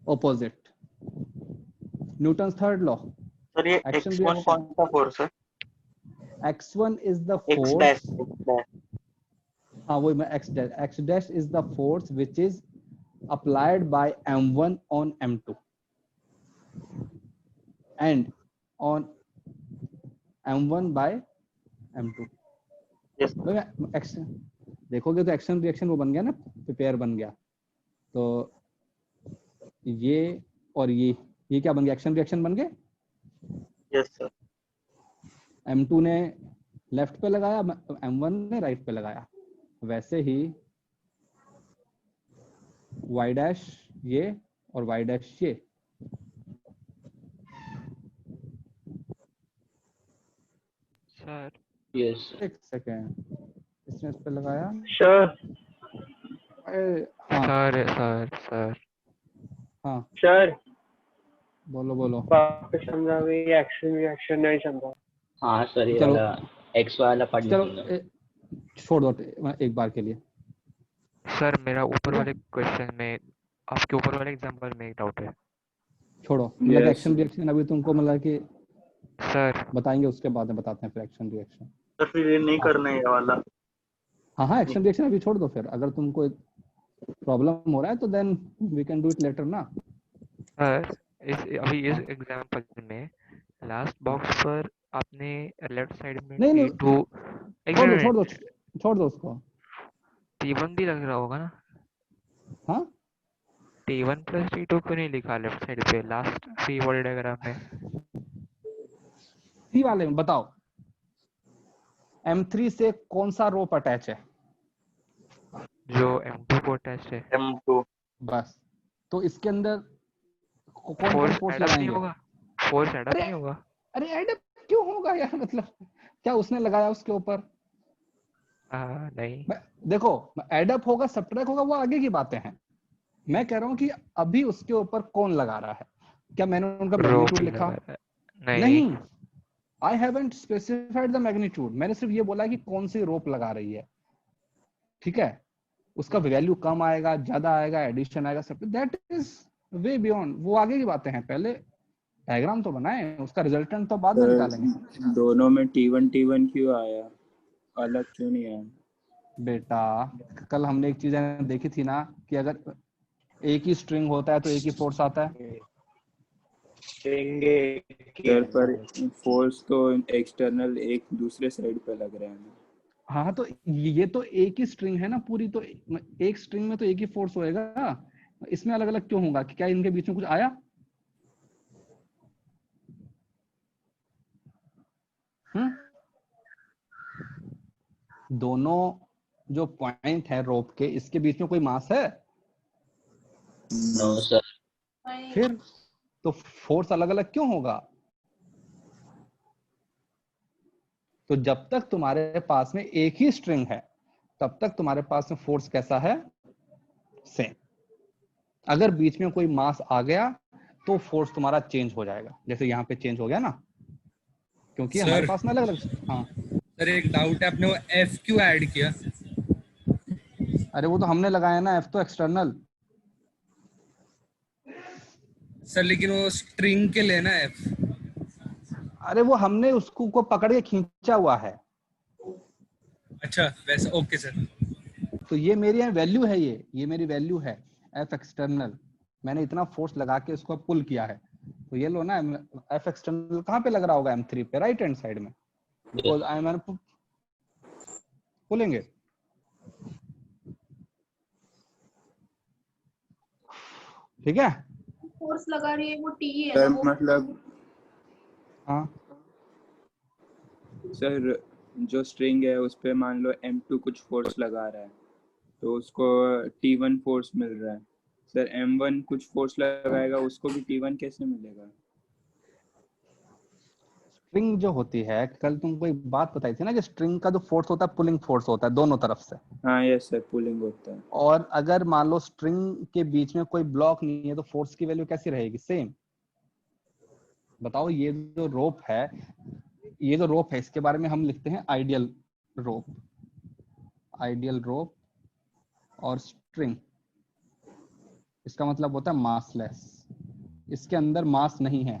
opposite. Newton's third law. Sir ये Action x1 reaction. कौन सा फोर्स है? x1 is the x dash. force, हाँ वही मैं x dash is the force which is applied by M1 on M2 and on M1 by M2। Yes. देखोगे तो action reaction वो बन गया ना, पेयर बन गया। तो ये और ये क्या बन गया? एक्शन रिएक्शन बन गए। Yes sir. M2 ने लेफ्ट पे लगाया, M1 ने राइट पे लगाया। वैसे ही y डैश ये और y डैश ये। सर यस एक सेकेंड, इसने इस पे लगाया। सर हाँ सर सर सर हाँ सर बोलो बोलो। वापस समझा, ये एक्शन रिएक्शन नहीं समझा। हाँ सर, ये चलो। वाला एक्स वाला पार्ट चलो नहीं समझा। छोड़ दो एक बार के लिए। सर मेरा ऊपर ठीक है? वाले क्वेश्चन में, आपके ऊपर वाले एग्जांपल में एक डाउट है छोड़ो, मतलब Yes. एक्शन रिएक्शन अभी तुमको मतलब कि सर। बताएंगे, उसके बाद में बताते हैं फिर एक्शन रिएक्शन। सर फिर ये नहीं करना है ये वाला। हाँ हाँ, एक्शन रिएक्शन अभी छोड़ दो। फिर अगर तुमको प्रॉब्लम हो रहा है तो then we can do it later ना। सर अभी इस एग्जांपल में लास्ट बॉक्स पर आपने लेफ्ट साइड में नहीं नहीं, T2 एक छोड़ दो मिनट, छोड़ दो छोड़ दो उसको। T1 भी लग रहा होगा ना? हाँ T1 प्लस T2 क्यों नहीं लिखा लेफ्ट साइड पे लास्ट सी वाले डायग्राम में? सी वाले में बताओ, M3 से कौन सा रोप अटैच है? जो M2 को अटैच है। M2. बस, तो इसके अंदर कौन कौन फोर्स फोर्स एड अप नहीं लगाएंगे? होगा? फोर्स एड अप अरे नहीं होगा? अरे एडअप क्यों होगा यार? मतलब क्या उसने लगाया उसके ऊपर? नहीं देखो, एडअप होगा सब्ट्रैक्ट होगा वो आगे की बातें हैं। मैं कह रहा हूँ कि अभी उसके ऊपर कौन लगा रहा है? क्या मैंने उनका रोप मैग्नीट्यूड ही लिखा? लगा रहा है। नहीं, I haven't specified the magnitude. मैंने सिर्फ ये बोला कि कौन सी रोप लगा रही है, ठीक है। उसका वैल्यू कम आएगा, ज्यादा आएगा, एडिशन आएगा, सब दैट इज वे बियॉन्ड, वो आगे की बातें हैं। पहले डायग्राम तो बनाए, उसका रिजल्टेंट तो बाद में निकालेंगे। दोनों में T1 क्यों आया, अलग क्यों नहीं आया? बेटा कल हमने एक चीज देखी थी ना कि अगर एक ही स्ट्रिंग होता है तो एक ही फोर्स आता है। सर पर फोर्स तो एक्सटर्नल एक दूसरे साइड पे लग रहे हैं। हाँ तो ये तो एक ही स्ट्रिंग है ना पूरी, तो एक स्ट्रिंग में तो एक ही फोर्स होएगा। इसमें अलग अलग क्यों होगा? कि क्या इनके बीच में कुछ आया? दोनों जो पॉइंट है रोप के, इसके बीच में कोई मास है? No sir. फिर तो फोर्स अलग अलग क्यों होगा? तो जब तक तुम्हारे पास में एक ही स्ट्रिंग है तब तक तुम्हारे पास में फोर्स कैसा है? सेम। अगर बीच में कोई मास आ गया तो फोर्स तुम्हारा चेंज हो जाएगा, जैसे यहाँ पे चेंज हो गया ना, क्योंकि हमारे पास में अलग अलग। हाँ सर एक डाउट है, आपने वो एफ क्यों ऐड किया? अरे वो तो हमने लगाया ना, एफ तो एक्सटर्नल। सर लेकिन वो स्ट्रिंग के लेना है F। अरे वो हमने उसको को पकड़ के खींचा हुआ है, अच्छा वैसा, ओके सर। तो ये मेरी वैल्यू है, ये मेरी वैल्यू है एफ एक्सटर्नल। मैंने इतना फोर्स लगा के उसको पुल किया है, तो ये लो ना, एफ एक्सटर्नल कहाँ पे लग रहा होगा? M3 पे, राइट हैंड साइड में, बिकॉज आई एम पुलेंगे। ठीक है फोर्स लगा रही है वो टी है सर ना वो। मतलब हाँ सर जो स्ट्रिंग है उस पे मान लो M2 कुछ फोर्स लगा रहा है, तो उसको T1 फोर्स मिल रहा है। सर M1 कुछ फोर्स लगाएगा, उसको भी T1 कैसे मिलेगा? स्ट्रिंग जो होती है, कल तुमको एक बात बताई थी ना कि स्ट्रिंग का जो फोर्स होता है पुलिंग फोर्स होता है दोनों तरफ से। हाँ यस सर, पुलिंग होता है। और अगर मान लो स्ट्रिंग के बीच में कोई ब्लॉक नहीं है तो फोर्स की वैल्यू कैसी रहेगी? सेम। बताओ, ये जो रोप है इसके बारे में हम लिखते हैं आइडियल रोप और स्ट्रिंग। इसका मतलब होता है मासलेस, इसके अंदर मास नहीं है।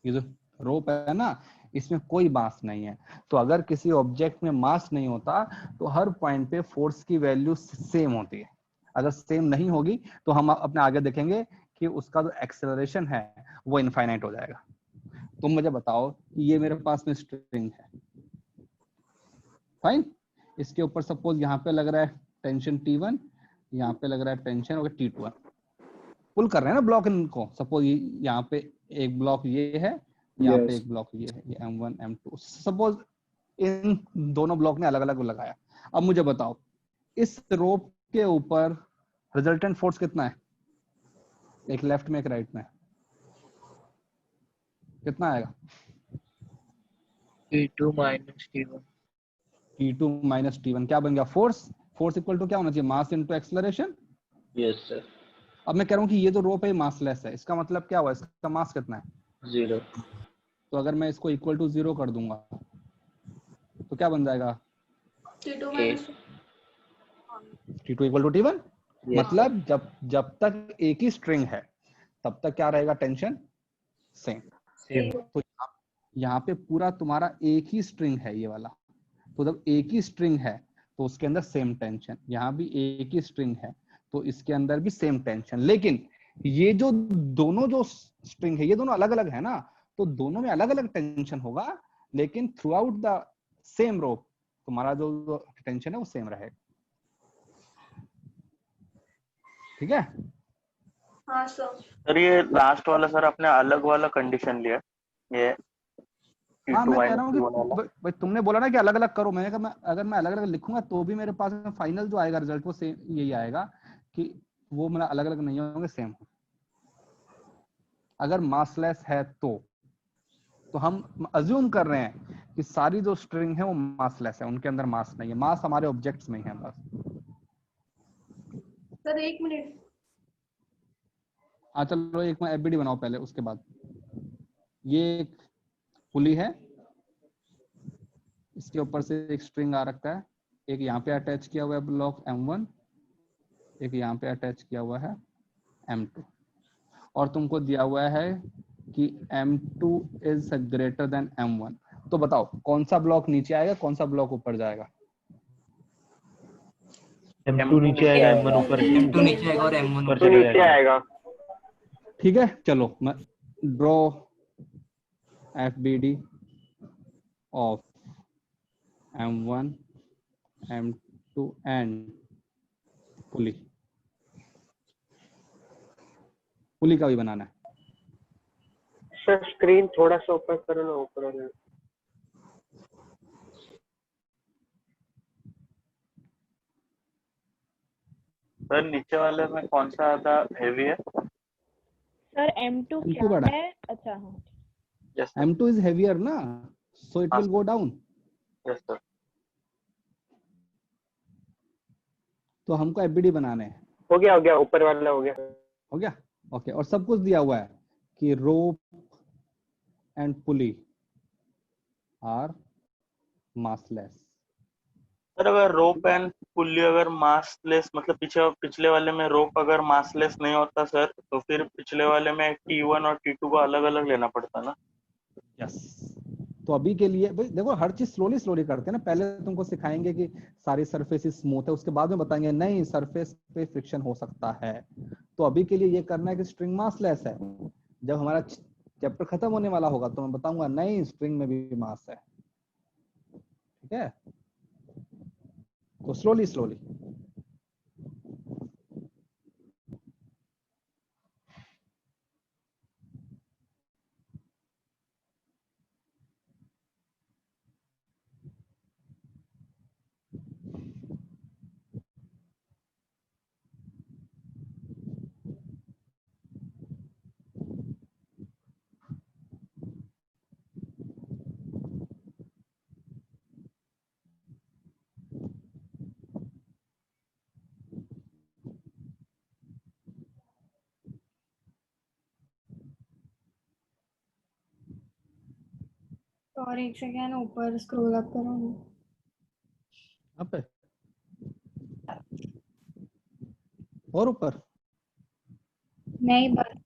ये जो रोप है ना, इसमें कोई मास नहीं है। तो अगर किसी ऑब्जेक्ट में मास नहीं होता तो हर पॉइंट पे फोर्स की वैल्यू सेम होती है। अगर सेम नहीं होगी तो हम अपने आगे देखेंगे कि उसका जो एक्सेलरेशन है वो इनफाइनाइट हो जाएगा। तुम मुझे बताओ कि ये मेरे पास में स्ट्रिंग है, फाइन। इसके ऊपर सपोज यहाँ पे लग रहा है टेंशन T1, यहाँ पे लग रहा है टेंशन होगा T2। पुल कर रहे हैं ना ब्लॉक इनको, सपोज यहाँ पे एक ब्लॉक ये है, यहाँ पे यस एक ब्लॉक ये है, ये M1 M2। सपोज इन दोनों ब्लॉक ने अलग अलग लगाया। अब मुझे बताओ इस रोप के ऊपर रिजल्टेंट फोर्स कितना है? एक लेफ्ट में एक राइट में, कितना आएगा? T2 minus T1। T2 minus T1 क्या बन गया? फोर्स इक्वल टू क्या होना चाहिए? मास इनटू एक्सेलरेशन। Yes sir. अब मैं कह रहा हूँ कि ये जो रोप है मासलेस है, इसका मतलब क्या हुआ? इसका मास कितना है? 0। तो अगर मैं इसको इक्वल टू 0 कर दूंगा तो क्या बन जाएगा? T2 minus T2 equal to T1। Yes, मतलब जब तक एक ही स्ट्रिंग है तब तक क्या रहेगा? Tension same. Same। तो यहाँ पे पूरा तुम्हारा एक ही स्ट्रिंग है ये वाला, तो जब एक ही स्ट्रिंग है तो उसके अंदर सेम टेंशन। यहाँ भी एक ही स्ट्रिंग है तो इसके अंदर भी सेम टेंशन। लेकिन ये जो दोनों जो स्ट्रिंग है ये दोनों अलग अलग है ना, तो दोनों में अलग अलग टेंशन होगा, लेकिन थ्रू आउट द सेम रोप तुम्हारा जो टेंशन है वो सेम रहेगा। ठीक है? हाँ सर। सर ये लास्ट वाला सर आपने अलग वाला कंडीशन लिया, ये हाँ T2 मैं कह रहा हूँ कि -T1 वाला। भाई तुमने बोला ना कि अलग अलग करो, मैंने कहा अगर मैं अलग अलग लिखूंगा तो भी मेरे पास में फाइनल जो आएगा रिजल्ट वो सेम यही आएगा कि वो मेरा अलग अलग नहीं होंगे, सेम हो। अगर मासलेस है तो हम अज्यूम कर रहे हैं कि सारी जो स्ट्रिंग है वो मासलेस है, उनके अंदर मास नहीं है। मास हमारे ऑब्जेक्ट्स में ही है बस। Sir 1 minute. हाँ चलो एक मैं एफबीडी बनाओ पहले, उसके बाद। ये एक पुली है, इसके ऊपर से एक स्ट्रिंग आ रखा है, एक यहाँ पे अटैच किया हुआ है ब्लॉक M1, एक यहाँ पे अटैच किया हुआ है M2, और तुमको दिया हुआ है कि M2 is greater than M1। तो बताओ कौन सा ब्लॉक नीचे आएगा, कौन सा ब्लॉक ऊपर जाएगा? M2 नीचे आएगा, M1 ऊपर। M2 नीचे आएगा और M1 ऊपर ऊपर चला चला नीचे आएगा। ठीक है, चलो मैं draw FBD of M1 M2 and पुली का भी बनाना है। सर स्क्रीन थोड़ा सा ऊपर करो ना, ऊपर वाला। सर नीचे वाले में कौन सा ज्यादा हेवी है? सर M2 M2 क्या बड़ा है? अच्छा हाँ। Yes sir. M2 is heavier ना, सो इट हाँ, will go down. Yes sir. तो हमको FBD बनाने हैं। हो गया, ऊपर वाला हो गया। हो गया, ओके। और सब कुछ दिया हुआ है कि rope and pulley are massless. Sir अगर रोप एंड पुल्ली अगर मासलेस मतलब पिछले वाले में रोप अगर मासलेस नहीं होता सर, तो फिर पिछले वाले में T1 और T2 को अलग अलग लेना पड़ता ना। यस। तो अभी के लिए भाई देखो, हर चीज स्लोली स्लोली करते हैं ना। पहले तुमको सिखाएंगे कि सारी सरफेस स्मूथ है, उसके बाद में बताएंगे नहीं सरफेस पे फ्रिक्शन हो सकता है। तो अभी के लिए ये करना है कि स्ट्रिंग मासलेस है। जब हमारा चैप्टर खत्म होने वाला होगा तो मैं बताऊंगा नहीं स्ट्रिंग में भी मास है। ठीक है, तो स्लोली स्लोली। और एक सेकेंड ऊपर स्क्रॉल अप करो ना। अब पे और ऊपर नहीं बस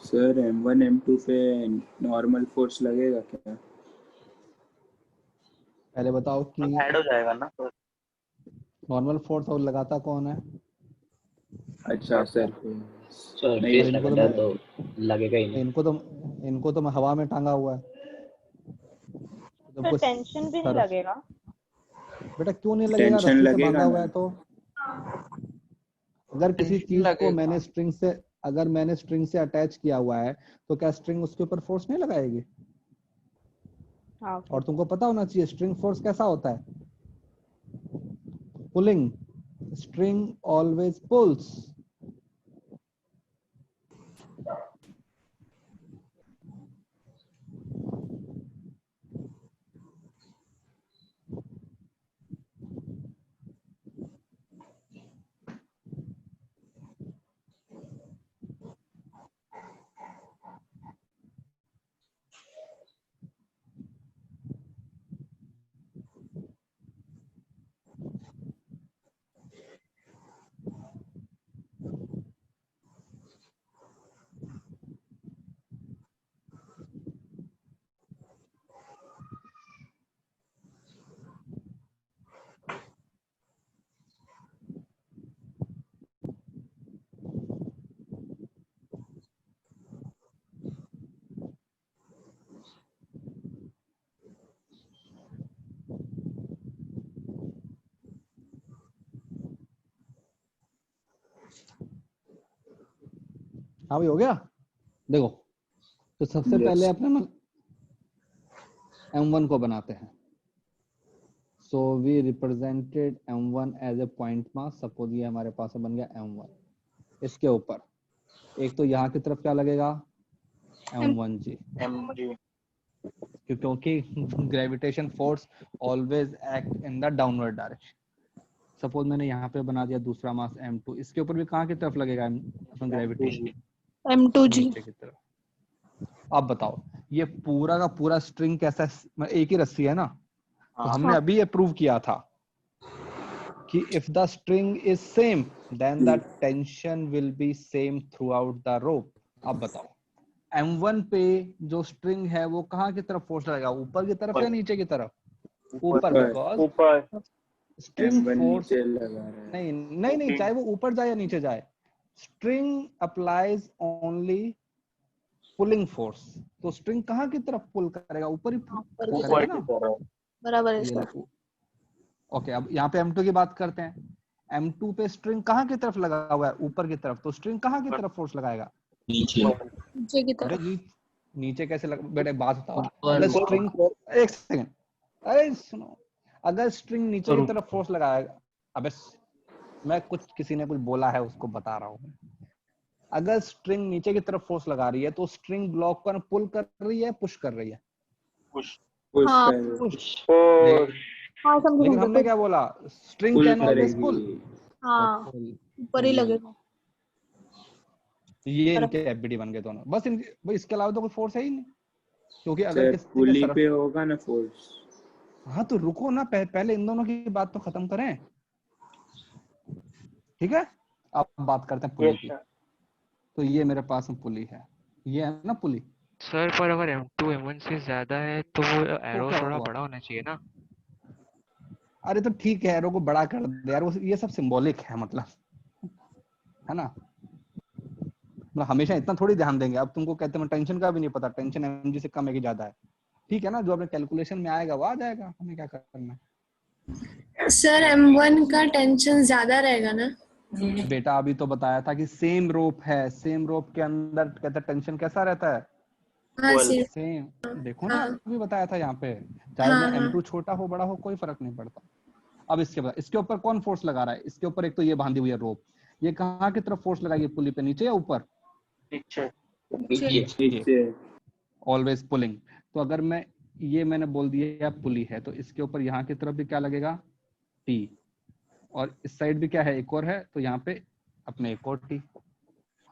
सर M1 M2 पे नॉर्मल फोर्स लगेगा क्या? पहले बताओ कि ऐड हो जाएगा ना सर। नॉर्मल फोर्स और लगाता कौन है। अच्छा सर, सर नहीं फेस इनको तो लगता है मैं तो लगेगा ही नहीं। इनको तो मैं हवा में टांगा हुआ है। तो तो टेंशन भी नहीं सर लगेगा। बेटा क्यों नहीं लगेगा, टेंशन रस्सी से लगेगा बांधा हुआ ना। है तो। अगर किसी टेंशन चीज को लगेगा। मैंने स्ट्रिंग से अटैच किया हुआ है तो क्या स्ट्रिंग उसके ऊपर फोर्स नहीं लगाएगी। हाँ और तुमको पता होना चाहिए स्ट्रिंग फोर्स कैसा होता है। Pulling, string always pulls. हाँ भाई हो गया। देखो तो सबसे पहले अपने ना M1 को बनाते हैं। So we represented M1 as a point mass. Suppose ये हमारे पास बन गया M1। इसके ऊपर एक तो यहाँ की तरफ क्या लगेगा, M1G, mg क्योंकि gravitation force always act in the downward direction. Suppose मैंने यहाँ पे बना दिया दूसरा मास M2, इसके ऊपर भी कहाँ की तरफ लगेगा ग्रेविटी, M2G। नीचे की तरफ। अब बताओ ये पूरा का पूरा स्ट्रिंग कैसा है, एक ही रस्सी है ना। तो हमने अभी ये प्रूव किया था कि if the string is same then the tension will be same throughout the rope। अब बताओ M1 पे जो स्ट्रिंग है वो कहाँ की तरफ फोर्स लगाएगा, ऊपर की तरफ या नीचे की तरफ? ऊपर, बिकॉज ऊपर। स्ट्रिंग M1 फोर्स नीचे लगा रहा है। नहीं चाहे वो ऊपर जाए या नीचे जाए, string applies only pulling force. तो स्ट्रिंग कहाँ की तरफ पुल करेगा, ऊपर ही करेगा ना। बराबर है सर। ओके, अब यहाँ पे M2 की बात करते हैं। M2 पे स्ट्रिंग कहाँ की तरफ लगा हुआ है, ऊपर की तरफ। तो स्ट्रिंग कहाँ की तरफ फोर्स लगाएगा, नीचे की तरफ। नीचे कैसे बेटे बात बताओ। अगर स्ट्रिंग, एक सेकंड, अरे सुनो, अगर स्ट्रिंग नीचे की तरफ फोर्स लगाएगा, अबे मैं किसी ने कुछ बोला है उसको बता रहा हूँ। अगर स्ट्रिंग नीचे की तरफ फोर्स लगा रही है तो स्ट्रिंग ब्लॉक को पुल कर रही है, पुश कर रही है? पुश। लेकिन हमने क्या बोला, स्ट्रिंग कैन ऑलवेज पुल। हाँ, ऊपर ही लगेगा। ये इनके एफबीडी बन गए दोनों, बस इनके, इसके अलावा तो कोई फोर्स है ही नहीं। क्योंकि अगर किसी पुली पे होगा ना फोर्स। हाँ तो रुको ना, पहले इन दोनों की बात तो खत्म करें, ठीक है। अब बात करते हैं पुली की। तो ये मेरे पास में पुली है, ये है ना पुली। सर पर अगर M2 M1 से ज्यादा है तो वो एरो थोड़ा बड़ा होना चाहिए ना। अरे तो ठीक है, एरो को बड़ा कर दे यार, ये सब सिंबॉलिक है, मतलब है ना। मतलब हमेशा इतना थोड़ी ध्यान देंगे। अब तुमको कहते हैं टेंशन का भी नहीं पता, टेंशन mg से कम है कि ज्यादा है, ठीक है ना। जो अपने कैलकुलेशन में आएगा वो आ जाएगा, हमें क्या करना है। सर M1 का टेंशन ज्यादा रहेगा ना। बेटा अभी तो बताया था कि सेम रोप है, सेम रोप के अंदर कहते टेंशन कैसा रहता है, सेम। देखो ना अभी बताया था यहाँ पे, चाहे M2 छोटा हो बड़ा हो कोई फर्क नहीं पड़ता। अब इसके ऊपर कौन फोर्स लगा रहा है, इसके ऊपर एक तो ये बांधी हुई है रोप, ये कहाँ की तरफ फोर्स लगाएगी पुली पे, नीचे या ऊपर? नीचे, ऑलवेज पुलिंग। तो अगर मैं ये मैंने बोल दिया पुली है, तो इसके ऊपर यहाँ की तरफ भी क्या लगेगा, T, और इस साइड भी क्या है, एक और है, तो यहाँ पे अपने एक और T।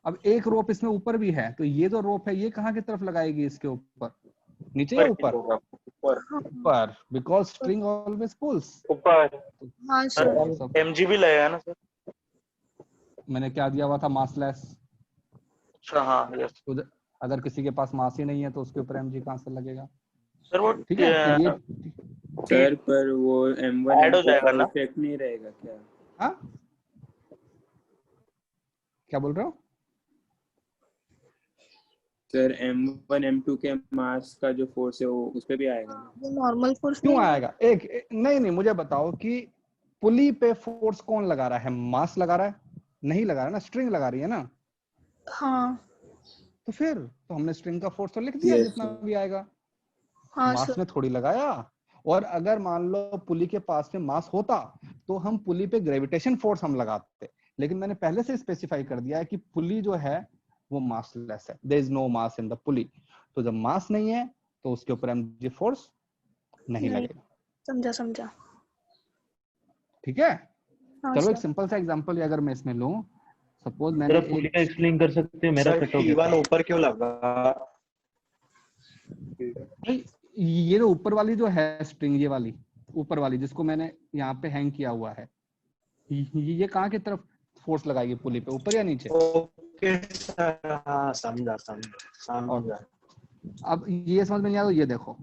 अब एक रोप इसमें ऊपर भी है, तो ये जो रोप है ये कहाँ की तरफ लगाएगी, इसके ऊपर, नीचे या ऊपर? ऊपर, बिकॉज स्ट्रिंग ऑलवेज पुल्स ऊपर। हाँ सर, mg भी लगेगा ना सर। मैंने क्या दिया हुआ था, मासलेस। अच्छा हाँ, यस। अगर किसी के पास मास ही नहीं है तो उसके ऊपर mg कहाँ से लगेगा सर? वो ठीक है। तो ये सर पर वो M1 ऐड हो जाएगा ना, इफेक्ट नहीं रहेगा क्या? हाँ क्या बोल रहे हो सर? M1 M2 के मास का जो फोर्स है वो उस पे भी आएगा? वो नॉर्मल फोर्स क्यों आएगा? नहीं मुझे बताओ कि पुली पे फोर्स कौन लगा रहा है, मास लगा रहा है? नहीं लगा रहा है ना, स्ट्रिंग लगा रही है ना। हाँ, तो फिर तो हमने स्ट्रिंग का फोर्स तो लिख दिया, जितना भी आएगा। हाँ मास सर। में थोड़ी लगाया। और अगर मान लो पुली के पास में मास होता तो हम पुली पे ग्रेविटेशन फोर्स हम लगाते, लेकिन मैंने पहले से स्पेसिफाई कर दिया है कि पुली जो है वो मासलेस है, there is no mass in the pulley. तो जब मास नहीं है तो उसके ऊपर mg फोर्स नहीं लगेगा। समझा। ठीक है। हाँ, चलो एक सर। सिंपल सा एग्जांपल अगर मैं इसमें लूं, सपोज मैंने पुली का एक्सप्लेन कर सकते हैं, मेरा कट हो गया। ऊपर क्यों लगा? ये जो ऊपर वाली जो है स्ट्रिंग, ये वाली ऊपर वाली जिसको मैंने यहाँ पे हैंग किया हुआ है, ये कहाँ की तरफ फोर्स लगाएगी पुली पे, ऊपर या नीचे? ओके सर, हाँ समझा। अब ये समझ में नहीं आया तो ये देखो,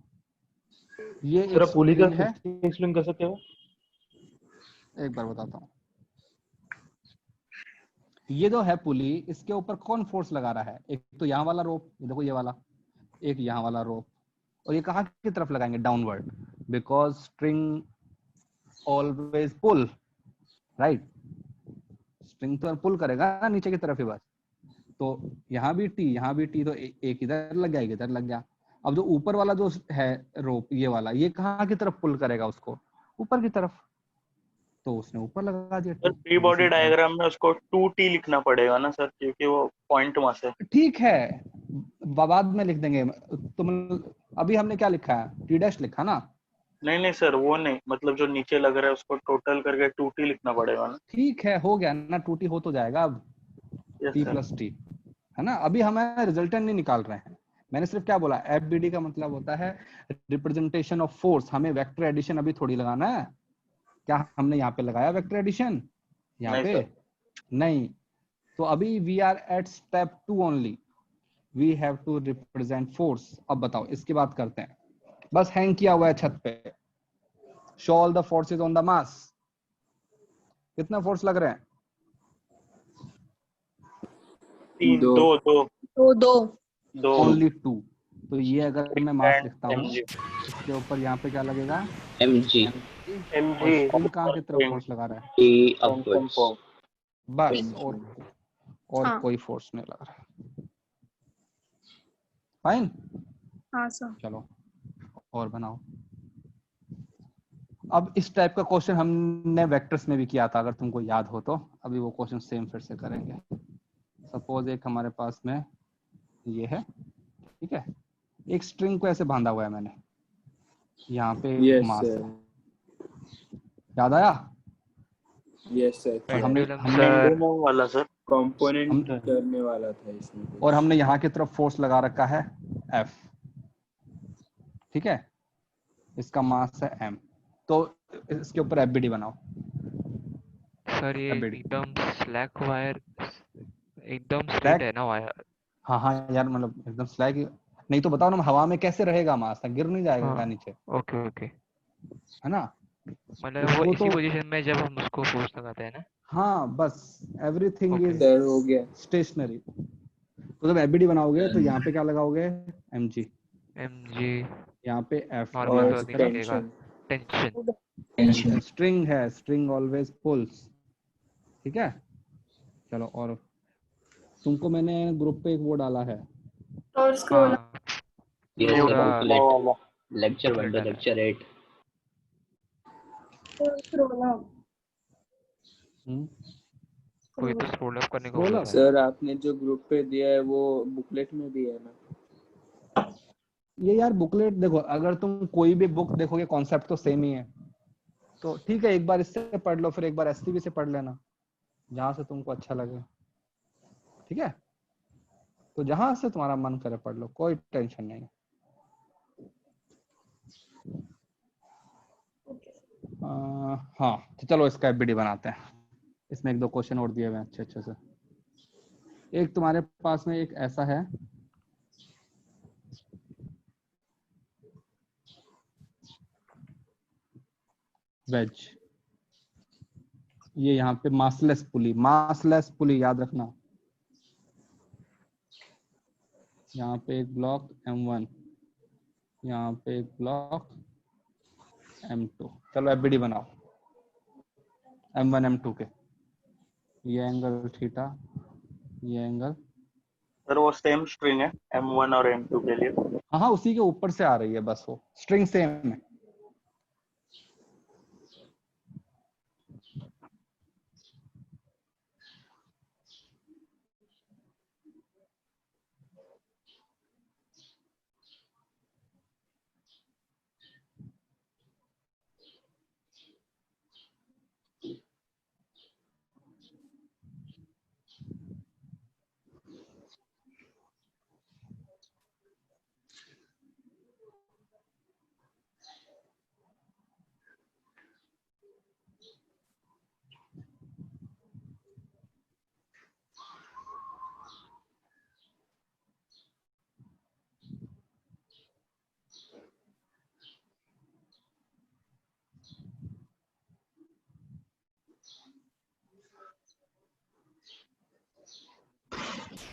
ये सर पुली का है, एक्सप्लेन कर सकते हो? एक बार बताता हूँ। ये जो है पुली, इसके ऊपर कौन फोर्स लगा रहा है, एक तो यहाँ वाला रोप, ये देखो ये वाला, एक यहाँ वाला रोप, और ये कहाँ की तरफ लगाएंगे, downward, because string always pull, right. String तो पुल करेगा ना नीचे की तरफ ही बस। तो यहाँ भी टी, यहाँ भी टी, तो एक इधर लग गया, एक इधर लग गया। अब जो ऊपर वाला जो है रोप, ये वाला, ये कहाँ की तरफ पुल करेगा उसको? ऊपर की तरफ, तो उसने ऊपर लगा दिया सर फ्री बॉडी डायग्राम में उसको 2t लिखना पड़ेगा ना सर, क्योंकि वो पॉइंट मास है। ठीक है, बाद में लिख देंगे। तुम अभी हमने क्या लिखा है? टी डैश लिखा ना? नहीं सर, वो नहीं, मतलब जो नीचे लग रहा है उसको टोटल करके 2t लिखना पड़ेगा ना। ठीक है, हो गया ना, 2t हो तो जाएगा अब, t प्लस टी, है ना? अभी हमें रिजल्टेंट नहीं निकाल रहे हैं, मैंने सिर्फ क्या बोला, एफबीडी का मतलब होता है रिप्रेजेंटेशन ऑफ फोर्स। हमें वेक्टर एडिशन अभी थोड़ी लगाना है। क्या हमने यहाँ पे लगाया वेक्टर एडिशन? यहाँ नहीं पे सर। नहीं। तो अभी we are at step 2 only, we have to represent force. अब बताओ, इसकी बात करते हैं। बस हैंग किया हुआ है छत पे, show all the forces on the mass. कितना फोर्स लग रहे हैं? 3 2 2 ओनली 2। तो ये अगर मैं मास लिखता हूँ, इसके ऊपर यहाँ पे क्या लगेगा? mg स्ट्रिंग कहाँ की तरफ फोर्स लगा रहा है? t upwards बस, और हाँ। कोई फोर्स नहीं लग रहा। फाइन। हाँ सर। चलो और बनाओ। अब इस टाइप का क्वेश्चन हमने वेक्टर्स में भी किया था, अगर तुमको याद हो तो। अभी वो क्वेश्चन सेम फिर से करेंगे। सपोज एक हमारे पास में ये है, ठीक है, एक स्ट्रिंग को ऐसे बांधा हुआ है मैंने, यहाँ पे यस मास सर, है। याद आया? Yes sir. और हमने वाला सर कंपोनेंट करने वाला था इसमें कुछ। और हमने यहाँ की तरफ फोर्स लगा रखा है F, ठीक है, इसका मास है m। तो इसके ऊपर एफबीडी बनाओ। सर ये FBD। एकदम स्लैक वायर, एकदम स्ट्रेट है ना वायर? हाँ हाँ यार, मतलब एकदम स्लैग नहीं तो बताओ ना, हवा में कैसे रहेगा मास? गिर नहीं जाएगा हाँ, नीचे, ओके ओके, है ना? मतलब वो इसी पोजीशन में जब हम उसको फोर्स लगाते हैं ना। हाँ बस, एवरीथिंग ओके इज सर हो गया। स्टेशनरी। तो जब एफबीडी बनाओगे तो यहाँ पे क्या लगाओगे? mg, यहाँ पे f, और यहाँ नॉर्मल की तो तरफ दिखेगा टेंशन। स्ट्रिंग है, स्ट्रिंग ऑलवेज पुल्स, ठीक है। चलो, और तुमको मैंने ग्रुप पे एक वो डाला है, और स्क्रॉल yes sir, पूरा booklet lecture 1 to lecture 8 कोई तो स्क्रॉल अप करने को Scroll बोल up? रहा है। सर आपने जो ग्रुप पे दिया है वो बुकलेट में भी है ना? ये यार बुकलेट देखो, अगर तुम कोई भी बुक देखोगे कॉन्सेप्ट तो सेम ही है। तो ठीक है, एक बार इससे पढ़ लो, फिर एक बार एसटीबी से पढ़ लेना, जहां से तुमको अच्छा लगे, ठीक है। तो जहां से तुम्हारा मन करे पढ़ लो, कोई टेंशन नहीं है। हाँ, तो चलो इसका एफबीडी बनाते हैं। इसमें एक दो क्वेश्चन और दिए हुए हैं अच्छे से। एक तुम्हारे पास में एक ऐसा है, वेज, ये यहाँ पे मासलेस पुली याद रखना। यहाँ पे एक ब्लॉक M1, यहाँ पे एक ब्लॉक M2। चलो एफबीडी बनाओ M1 M2 के। ये एंगल थीटा, ये एंगल, सर वो सेम स्ट्रिंग है M1 और M2 के लिए। हाँ उसी के ऊपर से आ रही है, बस वो स्ट्रिंग सेम है।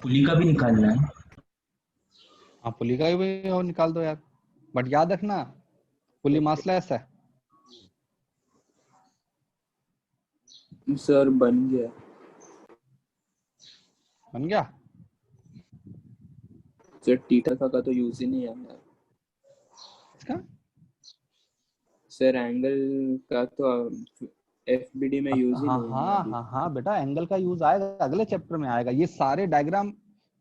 पुली का भी निकालना है। हाँ पुली का भी और निकाल दो यार, बट याद रखना पुली मासलेस है। सर बन गया। बन गया? सर थीटा का तो यूज ही नहीं है यार। इसका सर एंगल का तो एफबीडी में यूज ही हाँ नहीं है हाँ अभी। हाँ हाँ बेटा, एंगल का यूज आएगा, अगले चैप्टर में आएगा। ये सारे डायग्राम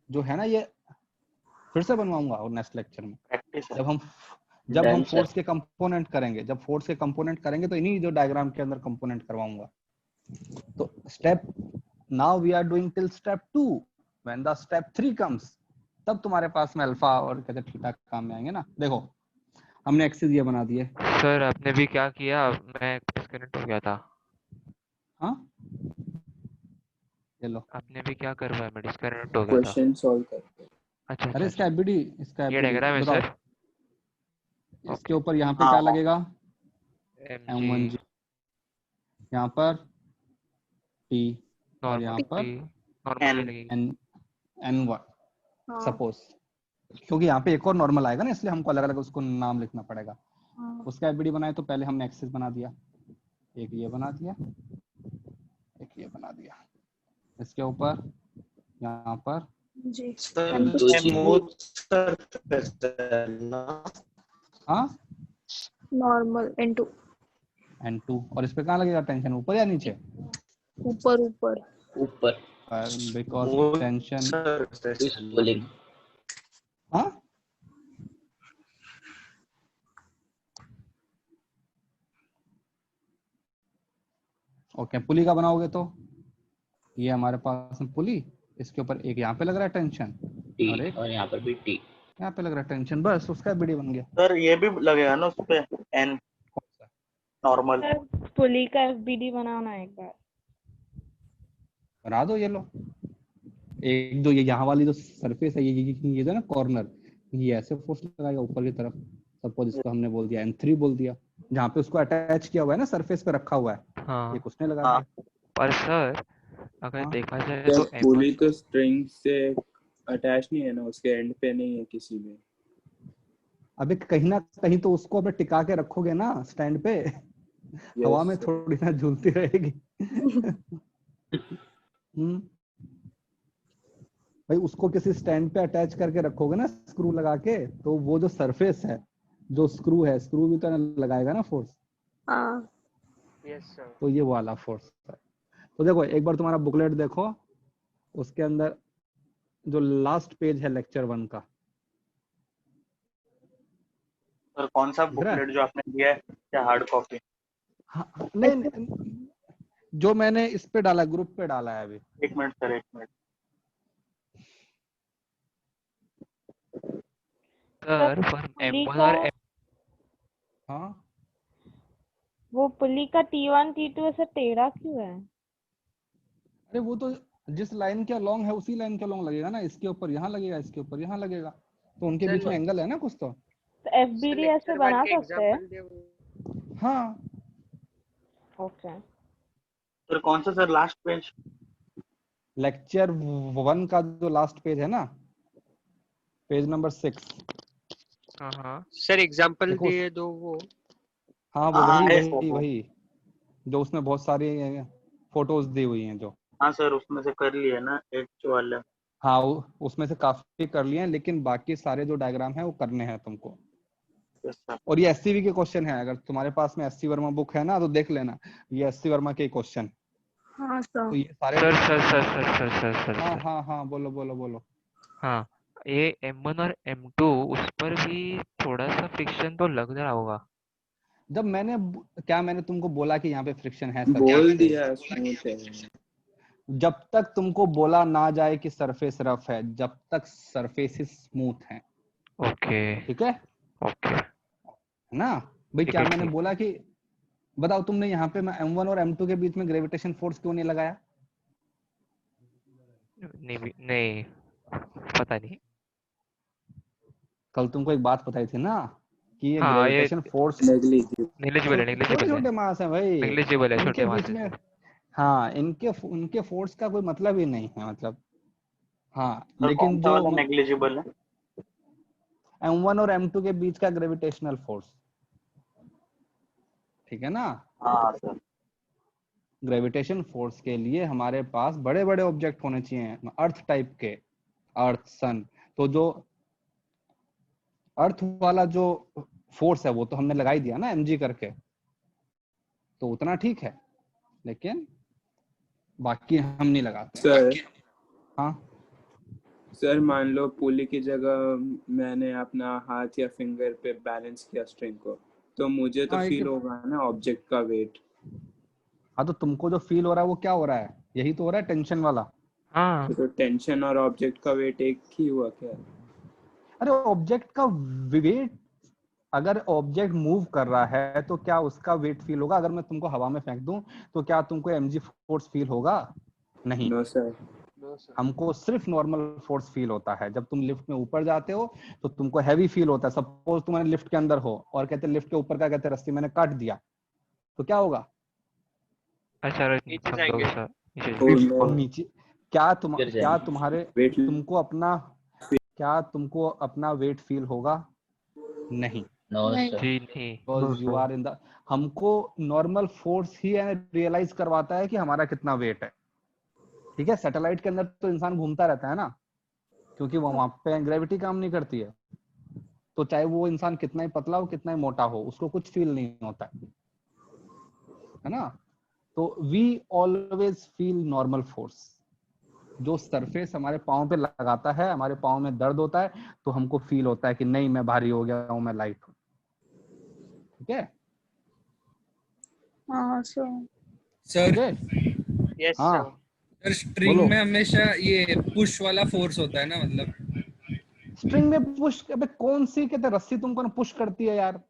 जो है ना, ये फिर से बनवाऊंगा और नेक्स्ट लेक्चर में। प्रैक्टिस है। जब हम Done, sir. फोर्स के कंपोनेंट करेंगे, जब फोर्स के कंपोनेंट करेंगे तो इन्हीं जो डायग्राम के अंदर कंपोनेंट करवाऊंगा। तो step now we are doing till step 2, when the step 3 comes, तब तुम्हारे पास में अल्फा और कहते थीटा काम में आएंगे ना। देखो हमने एक्सिस ये बना दिए। सर आपने भी क्या किया, मैं डिस्कनेक्ट हो गया था। हाँ ये लो, आपने भी क्या करवाया, मैं डिस्कनेक्ट हो गया था। क्वेश्चन सॉल्व करते हैं। अच्छा अरे इसका एफबीडी, इसका ये एफबीडी डायग्राम है बताओ। सर। इसके ऊपर यहाँ पे हाँ, क्या हाँ। लगेगा, mg m1g, यहाँ पर t और यहाँ पर नॉर्मल लगेगी। n1 सपोज, क्योंकि यहाँ पे एक और नॉर्मल आएगा ना, इसलिए हमको अलग अलग उसको नाम लिखना पड़ेगा। उसका एफबीडी बनाए तो पहले हमने एक्सिस बना दिया, एक ये बना दिया, एक ये बना दिया। इसके ऊपर यहाँ पर जी सर स्मूथ सरफेस है ना। हाँ नॉर्मल N2 n2, और इस पे कहाँ लगेगा टेंशन, ऊपर या नीचे? ऊपर ऊपर ऊपर बिकॉज टेंशन इज पुलिंग। हाँ ओके, पुली का बनाओगे तो ये हमारे पास पुली, इसके ऊपर एक यहाँ पे लग रहा है टेंशन टी और एक और यहाँ पर भी टी। यहाँ पे लग रहा है टेंशन, बस उसका बीडी बन गया। सर ये भी लगेगा ना उस पे एन नॉर्मल। पुली का एफबीडी बनाना है एक बार। बना दो, ये लो। एक जो ये यहाँ वाली जो सरफेस है, ये जो ना कॉर्नर, ये ऐसे फोर्स लगाएगा ऊपर की तरफ। सपोज इसको हमने बोल दिया N3 बोल दिया, जहाँ पे उसको अटैच किया हुआ है ना, सरफेस पे रखा हुआ है, हाँ एक उसने लगा हाँ। दिया। पर सर अगर हाँ। देखा जाए सर तो पुली M1 तो स्ट्रिंग से अटैच नहीं है ना, उसके एंड पे नहीं है किसी में। अबे कहीं ना कहीं तो उसको अबे टिका के रखोगे ना स्टैंड पे, हवा में sir. थोड़ी ना झूलती रहेगी। भाई उसको किसी स्टैंड पे अटैच करके रखोगे ना स्क्रू लगा के, तो वो जो सरफेस है, जो स्क्रू है, स्क्रू भी तो लगाएगा ना फोर्स। हाँ यस सर। तो ये वाला फोर्स है। तो देखो एक बार तुम्हारा बुकलेट देखो, उसके अंदर जो लास्ट पेज है लेक्चर 1 का, सर कौन सा दिख रहा है? बुकलेट जो आपने दिया है, क्या हार्ड कॉपी? हाँ, नहीं, जो मैंने इस पे डाला, ग्रुप पे डाला है अभी। एक मिनट सर, एक मिनट। सर पर पुली M1 का और हाँ वो पुली का T1 T2 ऐसा टेढ़ा क्यों है? अरे वो तो जिस लाइन के अलोंग है उसी लाइन के अलोंग लगेगा ना, इसके ऊपर यहाँ लगेगा, इसके ऊपर यहाँ लगेगा, तो उनके बीच में एंगल है ना कुछ तो। एफबीडी ऐसे बना सकते हैं? हाँ ओके। सर कौन सा सर लास्ट पेज? लेक्चर 1 का जो लास्ट पेज है ना, पेज नंबर 6। हाँ सर एग्जांपल दिए दो वो। हाँ वो वही जो उसमें बहुत सारी फोटोज दी हुई हैं जो। हाँ सर उसमें से कर लिए ना एच वाला। हाँ उसमें से काफी कर लिए हैं, लेकिन बाकी सारे जो डायग्राम है वो करने हैं तुमको। और ये एससीवी के क्वेश्चन है, अगर तुम्हारे पास में एससी वर्मा बुक है ना तो देख लेना, ये एससी वर्मा के क्वेश्चन। हाँ तो ये सारे सर हाँ बोलो। हाँ ये M1 और M2 उस पर भी थोड़ा सा फ्रिक्शन तो लग रहा होगा। जब मैंने तुमको बोला कि यहाँ पे फ्रिक्शन है, बोल दिया स्मूथ है। जब तक तुमको बोला ना जाए कि सरफेस रफ है, जब तक सरफेस स्मूथ है। ओके ठीक है, ओके ना भाई। क्या मैंने बोला कि बताओ तुमने यहाँ पे मैं M1 और M2 के बीच में ग्रेविटेशन फोर्स क्यों नहीं लगाया? नहीं पता नहीं। कल तुमको एक बात बताई थी ना कि ये हाँ, ग्रेविटेशन फोर्स नेग्लिजिबल है छोटे मास है भाई, नेग्लिजिबल है, छोटे मास है। हाँ उनके फोर्स का कोई मतलब ही नहीं है, मतलब हाँ। लेकिन जो नेग्लिजिबल है M1 और M2 के बीच का ग्रेविटेशनल फोर्स, ठीक है ना। हाँ सर। ग्रेविटेशन फोर्स के लिए हमारे पास बड़े बड़े ऑब्जेक्ट होने चाहिए अर्थ टाइप के, अर्थ सन। तो जो अर्थ वाला जो फोर्स है वो तो हमने लगा ही दिया ना mg करके, तो उतना ठीक है, लेकिन बाकी हम नहीं लगाते। सर हाँ सर मान लो पुली की जगह मैंने अपना हाथ या फिंगर पे बैलेंस किया स्ट्रिंग को, तो मुझे तो हाँ, फील होगा ना ऑब्जेक्ट का वेट। हाँ तो तुमको जो फील हो रहा है वो क्या हो रहा है? यही तो हो रहा है टेंशन वाला। हाँ तो टेंशन और ऑब्जेक्ट का वेट एक ही हुआ क्या? अरे ऑब्जेक्ट का वेट, अगर ऑब्जेक्ट मूव कर रहा है तो क्या उसका वेट फील होगा? अगर मैं तुमको हवा में फेंक दूं तो क्या तुमको mg फोर्स फील होगा? नहीं। No sir. हमको सिर्फ नॉर्मल फोर्स फील होता है। जब तुम लिफ्ट में ऊपर जाते हो तो तुमको हैवी फील होता है। सपोज तुम्हारे लिफ्ट के अंदर हो और कहते लिफ्ट के ऊपर का कहते रस्सी मैंने काट दिया, तो क्या होगा? अच्छा नीचे समझो जाएंगे। सर, नीचे Oh जाओ। no. नीचे क्या गिर क्या जाएंगे। तुम्हारे वेट तुमको अपना वेट फील होगा? नहीं, नो सर। जी नहीं। Because you are in the, हमको नॉर्मल फोर्स ही रियलाइज करवाता है कि हमारा कितना वेट है। ठीक है, सैटेलाइट के अंदर तो इंसान घूमता रहता है ना, क्योंकि वहां पे ग्रेविटी काम नहीं करती है, तो चाहे वो इंसान कितना ही पतला हो कितना ही मोटा हो उसको कुछ फील नहीं होता है ना। तो we always feel normal force. जो सरफेस हमारे पाँव पे लगाता है, हमारे पाँव में दर्द होता है तो हमको फील होता है कि नहीं मैं भारी हो गया हूं, मैं लाइट हूं। ठीक है हाँ सर। सर यस हाँ सर। सर स्ट्रिंग बोलो। में हमेशा ये पुश वाला फोर्स होता है ना, मतलब स्ट्रिंग में पुश, अबे कौन सी कहते रस्सी तुमको ना पुश करती है यार?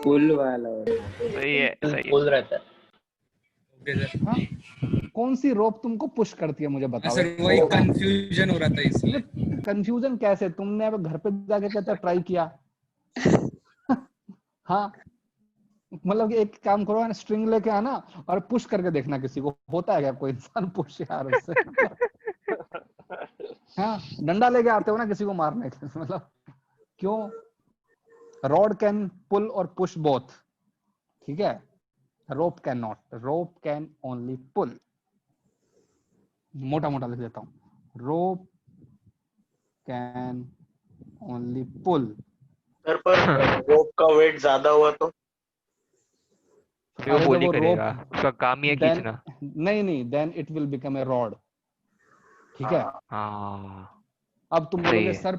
पुल वाला सही है सही पुल है। रहता है। Okay sir. हाँ कौन सी रोप तुमको पुश करती है मुझे हाँ बताओ, सर, एक वही बताओ। कंफ्यूजन हो रहा था इसलिए। कंफ्यूजन कैसे? तुमने अब घर पे जाके कहते ट्राई किया? हाँ मतलब कि एक काम करो ना, स्ट्रिंग लेके आना और पुश करके देखना किसी को, होता है क्या कोई इंसान पुश यार उससे? हाँ डंडा लेके आते हो ना किसी को मारने के, मतलब क्यों? रॉड कैन पुल और पुश बोथ, ठीक है, rope can not, rope can only pull. मोटा मोटा लिख देता हूं, rope can only pull. Sir पर रोप का वेट ज्यादा हुआ तो? फिर वो अरे पुल जब ही वो रोप, करेगा, उसका काम ही है देन खींचना। नहीं then it will become a rod. ठीक है, हाँ अब तुम सही बोलोगे है। सर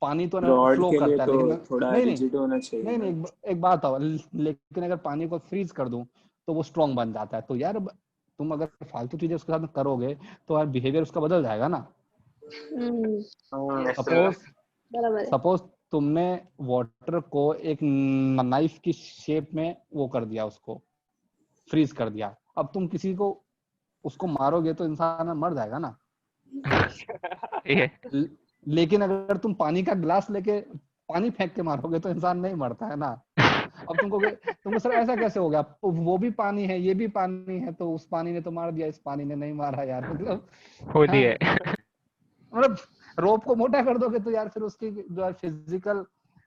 पानी तो रॉड फ्लो के लिए करता है, तो लेकिन थोड़ा नहीं रिजिड होना चाहिए नहीं ना। नहीं एक बात आओ, लेकिन अगर पानी को फ्रीज कर दूं तो वो स्ट्रॉन्ग बन जाता है। तो यार तुम अगर फालतू चीजें उसके साथ में करोगे तो यार बिहेवियर उसका बदल जाएगा ना। सपोज बराबर है। सपोज तुमने वाटर को एक नाइफ की शेप में वो कर दिया, उसको फ्रीज कर दिया, अब तुम किसी को उसको मारोगे तो इंसान मर जाएगा ना। ये लेकिन अगर तुम पानी का गिलास लेके पानी फेंक के मारोगे तो इंसान नहीं मरता है ना। अब तुमको सर ऐसा कैसे हो गया? वो भी पानी है ये भी पानी है, तो उस पानी ने तो मार दिया, इस पानी ने नहीं मारा यार, मतलब होली हाँ, है। मतलब रोप को मोटा कर दोगे तो यार फिर उसकी जो है फिजिकल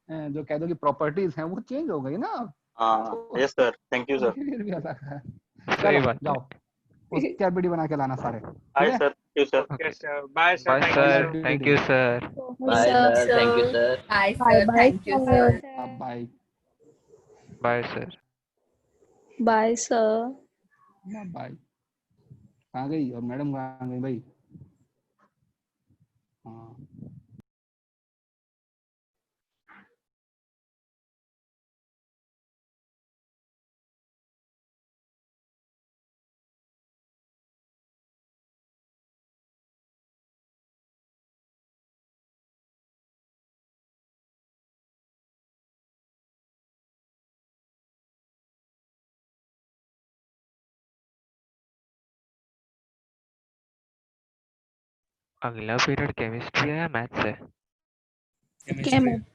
जो कह दो कि प्रॉपर्टीज हैं वो चेंज हो गई ना। हाँ yes sir, thank you sir. Behaviour भी अलग है। सही चलो बात है। जाओ उसकी एबीडी बना के लाना सारे, ठीक हाय है? Sir, thank you sir. Okay sir bye sir, bye thank you sir, sir. Thank you sir. Bye sir, thank you sir. Bye, bye sir. Bye Thank you, sir. sir. Bye bye sir. Bye sir. Bye. कहाँ गई और madam कहाँ गई भाई? हाँ अगला period chemistry है या मैथ्स है? केमिस्ट्री।